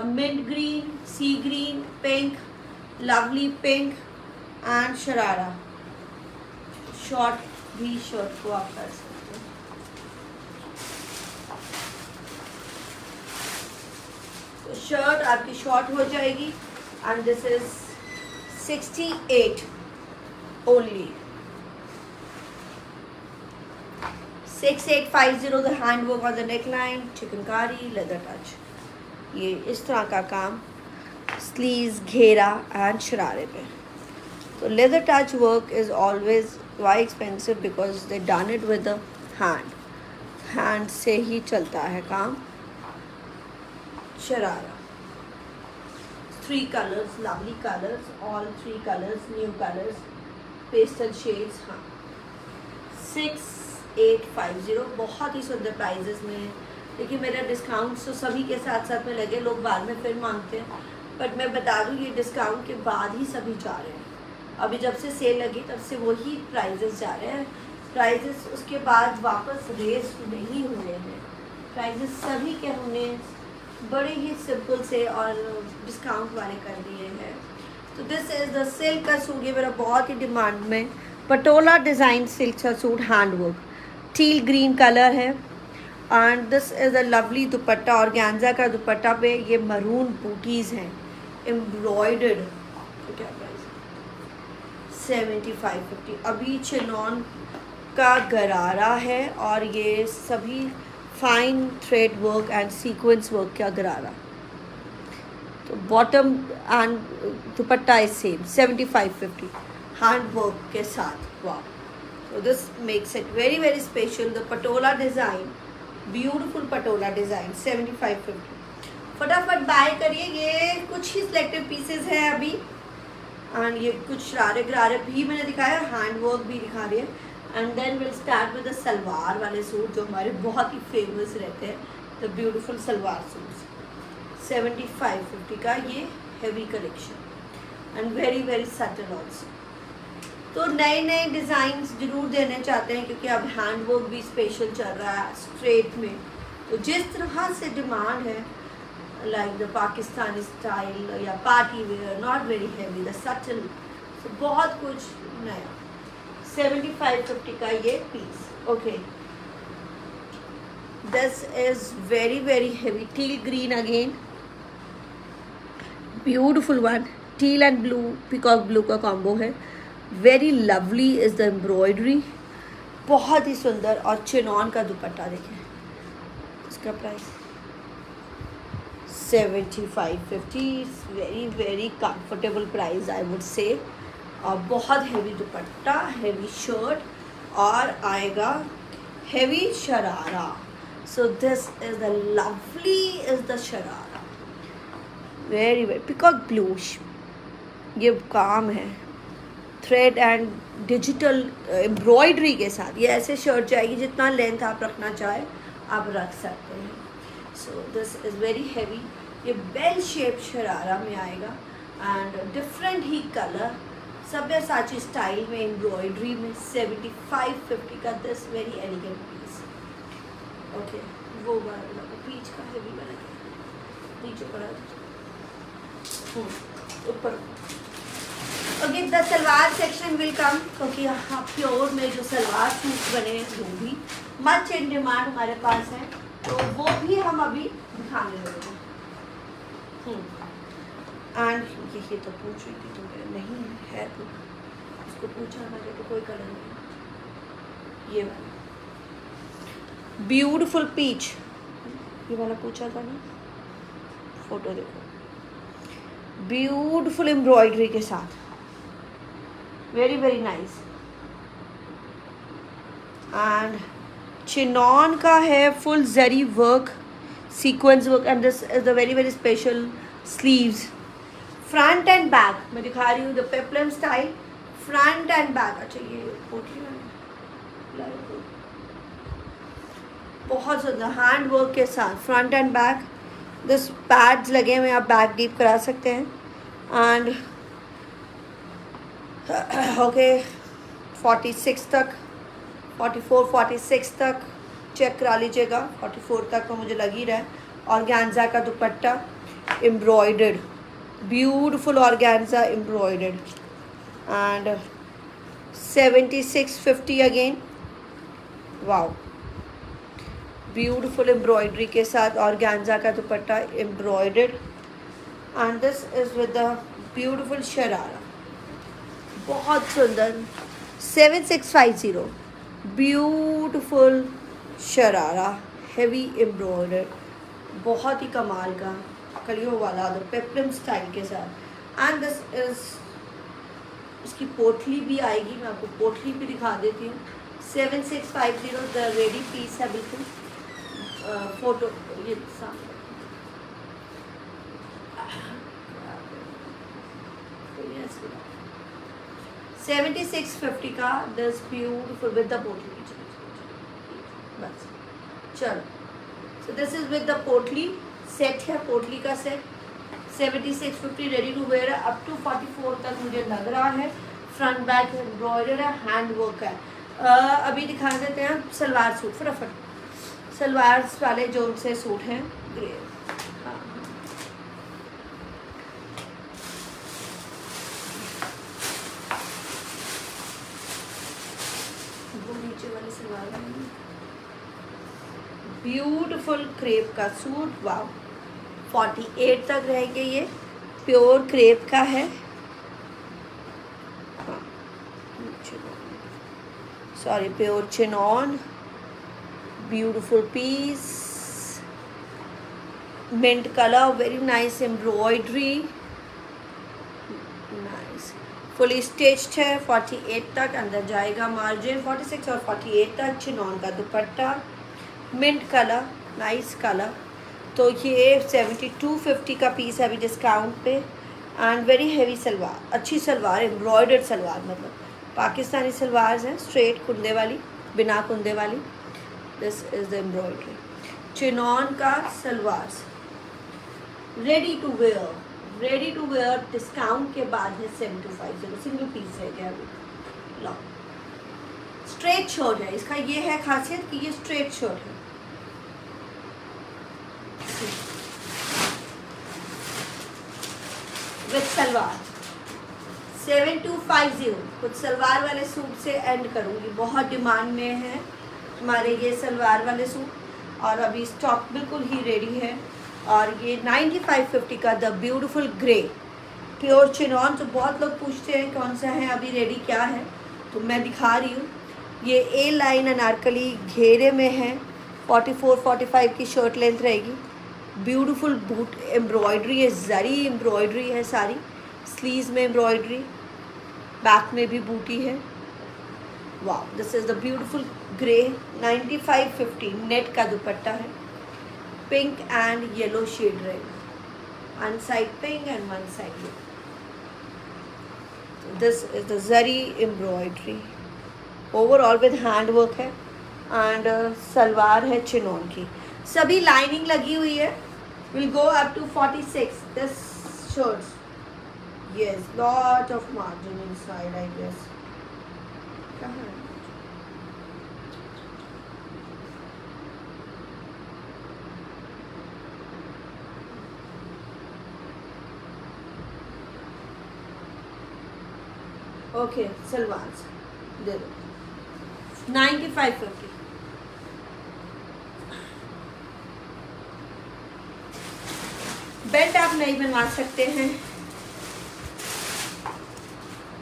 mint green, sea green, pink, lovely pink and sharara. Short भी शर्ट को आप कर सकते हैं। तो शर्ट आपकी शॉर्ट हो जाएगी and this is 68 only. 6850 the handwork on the neckline, chickengari, leather touch. ये इस तरह का काम स्लीव्स, घेरा एंड शरारे पे. तो leather touch work is always why expensive because they done it with the hand. hand से ही चलता है काम. Sharara. 3 colors, lovely colors, all 3 colors, new colors, pastel shades. हाँ, 6850 बहुत ही सुंदर प्राइजेस में है. देखिए मेरा डिस्काउंट तो सभी के साथ साथ में लगे, लोग बाद में फिर मांगते हैं, बट मैं बता दूँ ये डिस्काउंट के बाद ही सभी जा रहे हैं. अभी जब से सेल लगी तब से वही प्राइजेस जा रहे हैं. प्राइजेस उसके बाद वापस रेस नहीं हुए हैं. प्राइजेस सभी के हमने बड़े ही सिंपल से और डिस्काउंट वाले कर दिए हैं. तो दिस इज़ द सिल्क का सूट. ये मेरा बहुत ही डिमांड में पटोला डिज़ाइन सिल्क का suit, handwork, teal green colour है. And this is a lovely dupatta, organza का दुपट्टा पे ये मरून बूटीज़ हैं एम्ब्रॉयडर्ड. तो क्या प्राइस? 7550. अभी चिनॉन का गरारा है और ये सभी fine thread work and sequence work का गरारा. तो bottom and dupatta is same 7550 hand work के साथ. वाह. So this makes it very very special. The patola design, beautiful patola design, 7550. फटाफट बाय करिए. ये कुछ ही सिलेक्टिव पीसेस हैं अभी. एंड ये कुछ शरारे गरारे भी मैंने दिखाया, हैंड वर्क भी दिखा रही है. And then will start with the salwar वाले सूट जो हमारे बहुत ही फेमस रहते हैं, द ब्यूटीफुल सलवार सूट्स. 7550 का ये heavy collection and very very subtle also. तो नए नए डिज़ाइंस ज़रूर देने चाहते हैं क्योंकि अब हैंड वर्क भी स्पेशल चल रहा है स्ट्रेट में. तो जिस तरह से डिमांड है लाइक द पाकिस्तानी स्टाइल या party wear, not very heavy, the subtle, तो बहुत कुछ नया. 7550 का ये पीस. Okay, this is very very heavy. Teal green again, beautiful one. Teal and blue, peacock blue का कॉम्बो है. Very lovely is the embroidery, बहुत ही सुंदर. और चिनॉन का दुपट्टा देखें. इसका price 7550. Very very comfortable price I would say. और बहुत हेवी दुपट्टा, हेवी शर्ट और आएगा heavy sharara. So this is the lovely is the sharara. Very very peacock bluish ये काम है. थ्रेड एंड डिजिटल एम्ब्रॉयडरी के साथ ये ऐसे शर्ट जाएगी. जितना लेंथ आप रखना चाहे आप रख सकते हैं. So this is very heavy. ये बेल शेप शरारा में आएगा एंड डिफरेंट ही कलर, सब्यासाची स्टाइल में एम्ब्रॉयडरी में. 7550 का this very elegant piece. Okay, वो वाला पीच का हैवी वाला नीचे पड़ा ऊपर. Okay, the salwar section will come क्योंकि यहाँ प्योर में जो सलवार सूट बने हैं वो भी मच इन डिमांड हमारे पास है. तो वो भी हम अभी दिखाने लगे हैं. एंड ये तो पूछ रही थी तो नहीं है तो उसको पूछा मैंने तो कोई कलर नहीं. ये वाला ब्यूटिफुल पीच, ये वाला पूछा था ना. फोटो देखो, ब्यूटिफुल एम्ब्रॉयडरी के साथ, very very nice. And chinon का है full zari work, sequence work. And this is the very very special sleeves. Front end back मैं दिखा रही हूँ the peplum style, front end back. अच्छा ये पोटली बहुत सुंदर हैंड वर्क के साथ front end back. This pads लगे हुए, आप बैक डीप करा सकते हैं. एंड ओके 46 तक, 44 46 तक चेक करा लीजिएगा. 44 तक तो मुझे लग ही रहा है. ऑर्गेन्जा का dupatta embroidered, beautiful organza embroidered. And 7650 again. Wow, beautiful embroidery के साथ ऑर्गेन्जा का dupatta embroidered. And this is with the beautiful sharara, बहुत सुंदर। 7650 ब्यूटीफुल शरारा, हेवी एम्ब्रॉयडर, बहुत ही कमाल का कलियों वाला पेप्लम स्टाइल के साथ। एंड दिस इज, इसकी पोटली भी आएगी, मैं आपको पोटली भी दिखा देती हूँ। 7650 द रेडी पीस है बिल्कुल। फोटो ये सामने 7650 का दिस ब्यूटीफुल विद द पोटली। बस चलो, सो दिस इज विद द पोटली सेट है, पोटली का सेट 7650 रेडी टू वेयर है। अप टू 44 तक मुझे लग रहा है। फ्रंट बैक एम्ब्रॉयडर है, हैंड वर्क है। अभी दिखा देते हैं सलवार सूट फटाफट। सलवार वाले जो से सूट हैं ग्रे, हाँ वो नीचे वाले सलवार, ब्यूटीफुल क्रेप का सूट, वाव 48 तक रहेंगे। ये प्योर क्रेप का है, sorry pure chinon, beautiful piece, mint colour, very nice embroidery, nice fully stitched है। 48 तक अंदर जाएगा मार्जिन, 46 और 48 तक। चिनॉन का dupatta, mint colour, nice colour. तो ये 7250 का पीस है अभी डिस्काउंट पे। एंड वेरी हैवी सलवार, अच्छी सलवार, एम्ब्रॉयडर्ड सलवार, मतलब पाकिस्तानी सलवार हैं स्ट्रेट कुंदे वाली, बिना कुंदे वाली। This is the embroidery. Chinon का salwar ready to wear, ready to wear discount के बाद है 7250, सिंगल पीस है क्या अभी। लो स्ट्रेट शर्ट है, इसका ये है खासियत कि ये स्ट्रेट शर्ट है। विद सलवार 7250। कुछ सलवार वाले सूट से एंड करूँगी, बहुत डिमांड में है हमारे ये सलवार वाले सूट, और अभी स्टॉक बिल्कुल ही रेडी है। और ये 9550 का the beautiful grey pure chinon. तो बहुत लोग पूछते हैं कौन सा है अभी रेडी क्या है, तो मैं दिखा रही हूँ। ये ए लाइन अनारकली घेरे में है, 44-45 की शर्ट लेंथ रहेगी। ब्यूटीफुल बूट एम्ब्रॉयडरी है, जरी एम्ब्रॉयडरी है सारी, स्लीव्स में एम्ब्रॉयडरी, बैक में भी बूटी है। वाह, this is the beautiful grey. 9550 net का दुपट्टा है, पिंक एंड येलो शेड रहेगा, one side pink and one side yellow. This is the zari embroidery, overall with hand work है। एंड सलवार है चिनॉन की, सभी लाइनिंग लगी हुई है। Will go up to 46 this shirts, yes, lot of margin inside, I guess. कहाँ है? Okay, salwar दे दो 9550। बेल्ट आप नहीं बनवा सकते हैं।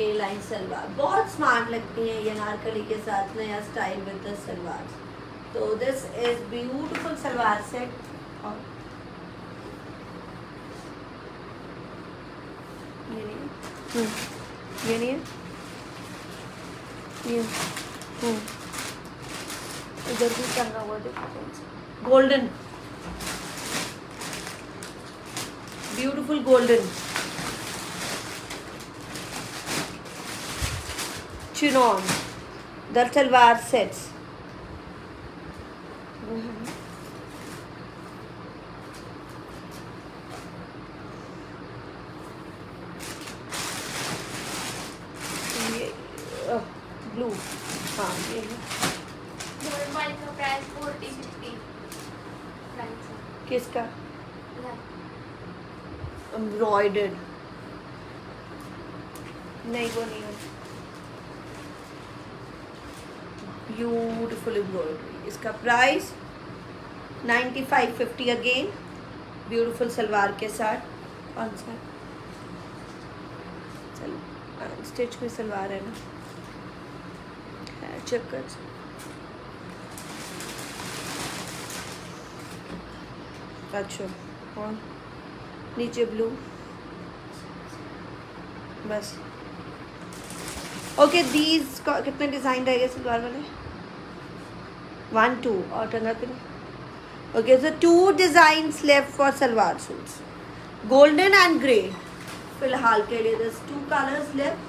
ए लाइन सलवार बहुत स्मार्ट लगती है ये अनारकली के साथ, नया स्टाइल विद द सलवार। तो this is beautiful salwar set. और ये नहीं है, ये नहीं है, ये इधर भी टंगा हुआ देखो कौन सा, golden, beautiful golden chinon the salwar sets. ये ब्लू, हाँ ये है। गोल्ड वाली का प्राइस 40-50 प्राइस है। किसका? ना, एम्ब्रॉयडर्ड नहीं, वो नहीं है। ब्यूटीफुल एम्ब्रॉयडरी, इसका प्राइस 9550 अगेन। ब्यूटीफुल सलवार के साथ। कौन सा? स्टिच में सलवार है ना, चेकर्स। अच्छा, और नीचे ब्लू, बस। ओके, दीज कितने डिज़ाइन रह गए सलवार वाले? 1 2 और टंगा के नहीं। Okay, so 2 designs left for salwar suits, golden and grey. फिलहाल के लिए this 2 colours left,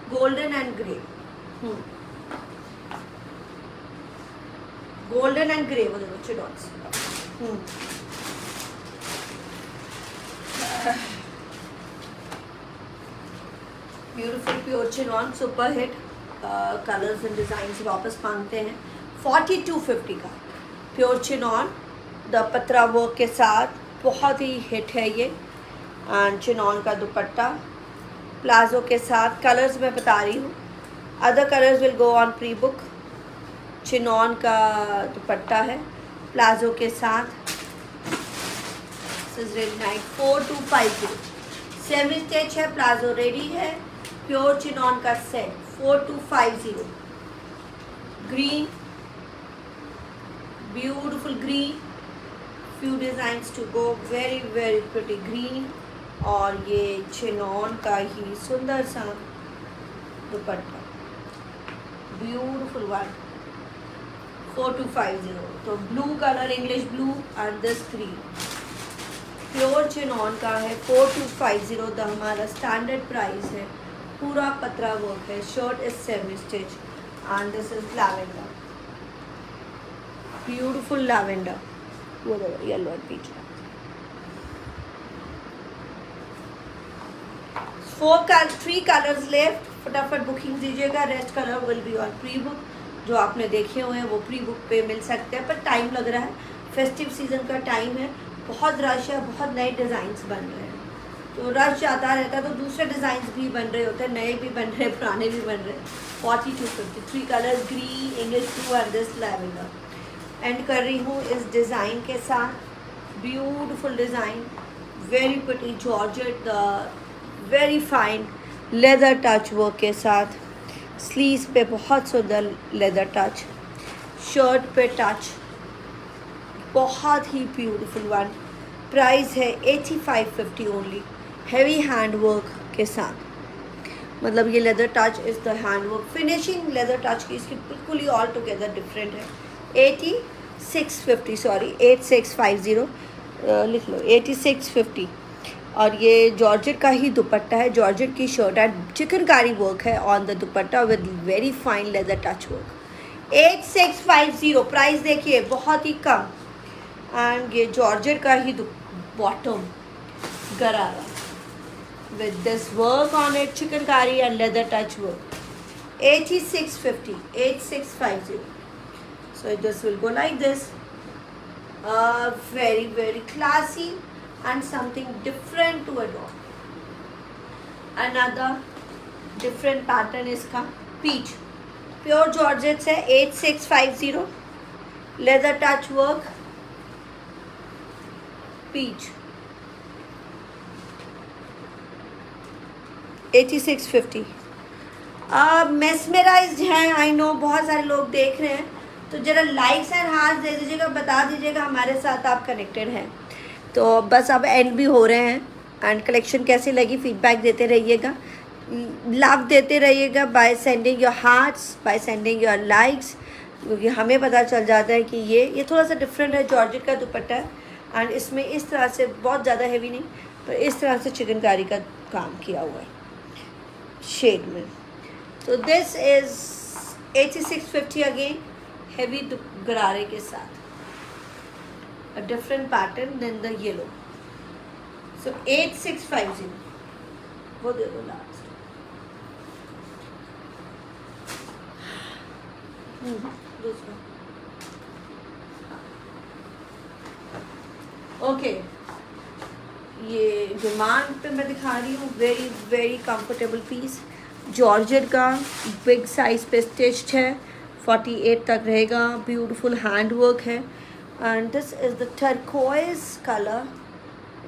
golden and grey. Golden and grey, वो देखो चिडॉट्स। Beautiful pure chinon, super hit. Colours and designs वापस मांगते हैं। 4250 का pure chinon, the patra work के साथ, बहुत ही हिट है ये। एंड चिनॉन का दुपट्टा प्लाजो के साथ। कलर्स मैं बता रही हूँ, other colours will go on pre book. Chinon का दुपट्टा है प्लाजो के साथ। 4250 सेमी स्टिच है, प्लाजो रेडी है। प्योर चिनॉन का set 4250। Green, beautiful green, few designs to go, very very pretty green. और ये चिनॉन का ही सुंदर सा दुपट्टा, ब्यूटिफुल वन। 4250। तो blue colour, English blue and this green, pure chinon का है। 4250 द हमारा स्टैंडर्ड प्राइस है। पूरा पतरा वर्क है। Shirt is semi stitch and this is lavender, beautiful lavender, वो yellow and peach. 3 colours left, फटाफट बुकिंग दीजिएगा। Rest colour will be on pre book. जो आपने देखे हुए हैं वो प्री बुक पे मिल सकते हैं, पर टाइम लग रहा है, फेस्टिव सीजन का टाइम है, बहुत रश है, बहुत नए डिज़ाइंस बन रहे हैं, तो रश ज़्यादा रहता है, तो दूसरे डिज़ाइंस भी बन रहे होते हैं, नए भी बन रहे हैं, पुराने भी बन रहे हैं। 4250, 3 colours, green, English blue and this lavender. And कर रही हूँ इस डिज़ाइन के साथ, beautiful design, very pretty georgette, the very fine leather touch work के साथ। स्लीव्स पे बहुत सुंदर लेदर टच, शर्ट पे टच, बहुत ही ब्यूटीफुल वन। प्राइस है 8550 ओनली, हैवी हैंड वर्क के साथ। मतलब ये leather touch is the hand work, finishing leather touch की इसकी बिल्कुल ही ऑल टुगेदर डिफरेंट है। 8650, सॉरी 8650 लिख लो, 8650। और ये जॉर्जेट का ही दुपट्टा है, जॉर्जेट की शर्ट है, चिकनकारी वर्क है on the dupatta with very fine leather touch work. 8650 price देखिए, बहुत ही कम। एंड ये जॉर्जेट का ही बॉटम गरारा with this work on it, chikankari and leather touch work. 8650, 8650। So this will go like this, very very classy and something different to adopt. Another different pattern इसका peach, pure georgette है, 8650, leather touch work, peach, 8650। mesmerized हैं, I know बहुत सारे लोग देख रहे हैं, तो ज़रा लाइक्स एंड हार्ट दे दीजिएगा, बता दीजिएगा हमारे साथ आप कनेक्टेड हैं। तो बस अब एंड भी हो रहे हैं, एंड कलेक्शन कैसी लगी फीडबैक देते रहिएगा, लव देते रहिएगा by sending your hearts, by sending your likes, क्योंकि हमें पता चल जाता है कि ये थोड़ा सा डिफरेंट है, जॉर्जेट का दुपट्टा है, एंड इसमें इस तरह से बहुत ज़्यादा हैवी नहीं, पर इस तरह से चिकनकारी का काम किया हुआ है शेड में। तो दिस इज़ 8650 अगेन, हेवी गरारे के साथ, a different pattern than the yellow. So 8650, वो दे दो लास्ट। दूसरा ओके, ये डिमांड पे मैं दिखा रही हूँ, very very comfortable piece, georgette का, बिग साइज पे स्टिच्ड है, 48 तक रहेगा, ब्यूटीफुल हैंड वर्क है। And this is the turquoise colour,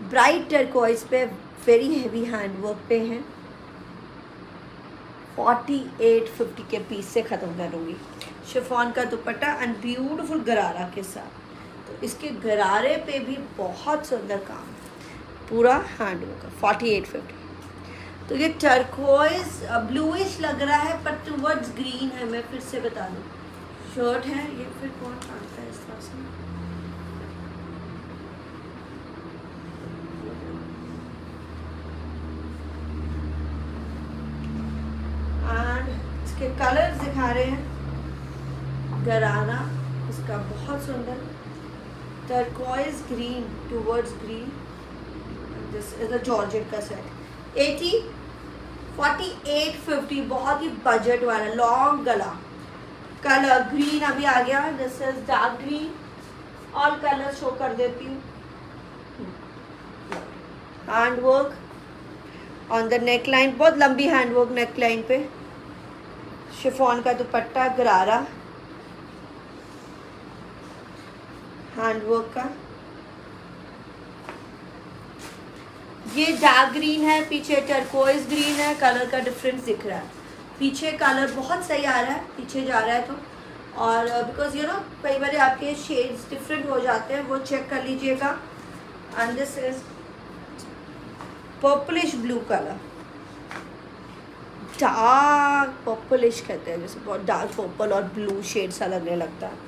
bright turquoise पे वेरी हैवी हैंड वर्क पे है। 4850 के पीस से ख़त्म करूँगी। शिफॉन का दुपट्टा एंड ब्यूटीफुल गरारा के साथ। तो इसके गरारे पे भी बहुत सुंदर काम, पूरा हैंडवर्क का 4850। तो ये टर्कोइज ब्लूइश लग रहा है पर टुवर्ड्स ग्रीन है। मैं फिर से बता दूँ, शर्ट है ये, फिर कौन आता है इस तरह से। एंड इसके कलर्स दिखा रहे हैं। गरारा इसका बहुत सुंदर, turquoise green towards green. This is the georgette का सेट। 4850, बहुत ही बजट वाला लॉन्ग गला। कलर ग्रीन अभी आ गया, this is dark green. All colour show कर देती हूँ। Handwork on the neck line, बहुत लंबी हैंडवर्क नेक लाइन पे। शिफॉन का दुपट्टा गरारा हैंडवर्क का। ये डार्क ग्रीन है, पीछे टर्कोइज ग्रीन है। कलर का डिफरेंस दिख रहा है, पीछे कलर बहुत सही आ रहा है, पीछे जा रहा है तो। और बिकॉज यू नो कई बार आपके शेड्स डिफरेंट हो जाते हैं, वो चेक कर लीजिएगा। And this is purplish blue colour, dark purplish कहते हैं, जैसे बहुत डार्क पर्पल और ब्लू शेड सा लगने लगता है।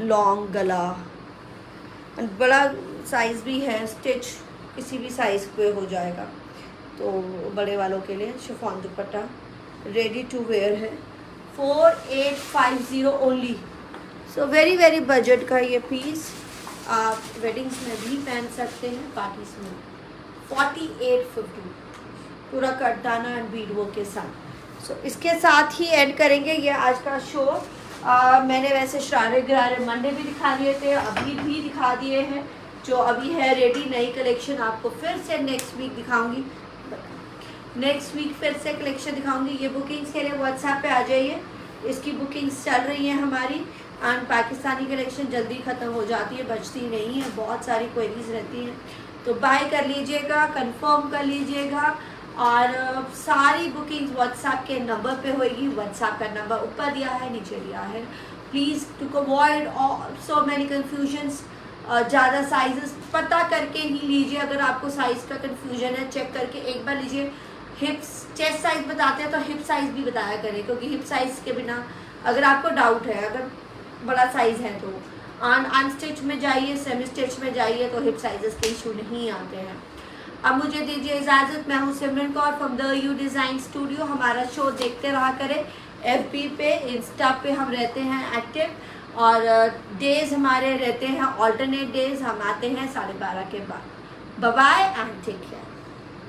लॉन्ग गला एंड बड़ा साइज भी है, स्टिच किसी भी साइज पे हो जाएगा, तो बड़े वालों के लिए। Chiffon dupatta ready to wear है। 4850 only. So very very budget का ये पीस आप वेडिंग्स में भी पहन सकते हैं, पार्टीज में। 4850 पूरा कटदाना एंड बीड वर्क के साथ। सो इसके साथ ही ऐड करेंगे ये आज का शो। मैंने वैसे शरारे गरारे मंडे भी दिखा दिए थे, अभी भी दिखा दिए हैं। जो अभी है रेडी नई कलेक्शन आपको फिर से नेक्स्ट वीक दिखाऊंगी। नेक्स्ट वीक फिर से कलेक्शन दिखाऊंगी। ये बुकिंग्स के लिए व्हाट्सएप पे आ जाइए, इसकी बुकिंग्स चल रही हैं हमारी। एंड पाकिस्तानी कलेक्शन जल्दी ख़त्म हो जाती है, बचती नहीं है, बहुत सारी क्वेरीज रहती हैं, तो बाय कर लीजिएगा, कंफर्म कर लीजिएगा। और सारी बुकिंग्स व्हाट्सएप के नंबर पे होएगी। व्हाट्सएप का नंबर ऊपर दिया है, नीचे दिया है। Please to avoid so many confusions, ज़्यादा साइजेस पता करके ही लीजिए। अगर आपको साइज़ का कन्फ्यूजन है, चेक करके एक बार लीजिए। हिप्स चेस्ट साइज बताते हैं तो हिप साइज़ भी बताया करें, क्योंकि हिप साइज़ के बिना अगर आपको डाउट है, अगर बड़ा साइज़ है तो अनस्टिच में जाइए, सेमी स्टिच में जाइए, तो हिप साइजेस के इशू नहीं आते हैं। अब मुझे दीजिए इजाज़त। मैं हूँ Simran Kaur from the U design studio. हमारा शो देखते रहा करें। FB पे, इंस्टा पे हम रहते हैं एक्टिव, और डेज़ हमारे रहते हैं ऑल्टरनेट डेज़। हम आते हैं 12:30 के बाद। Bye bye and take care.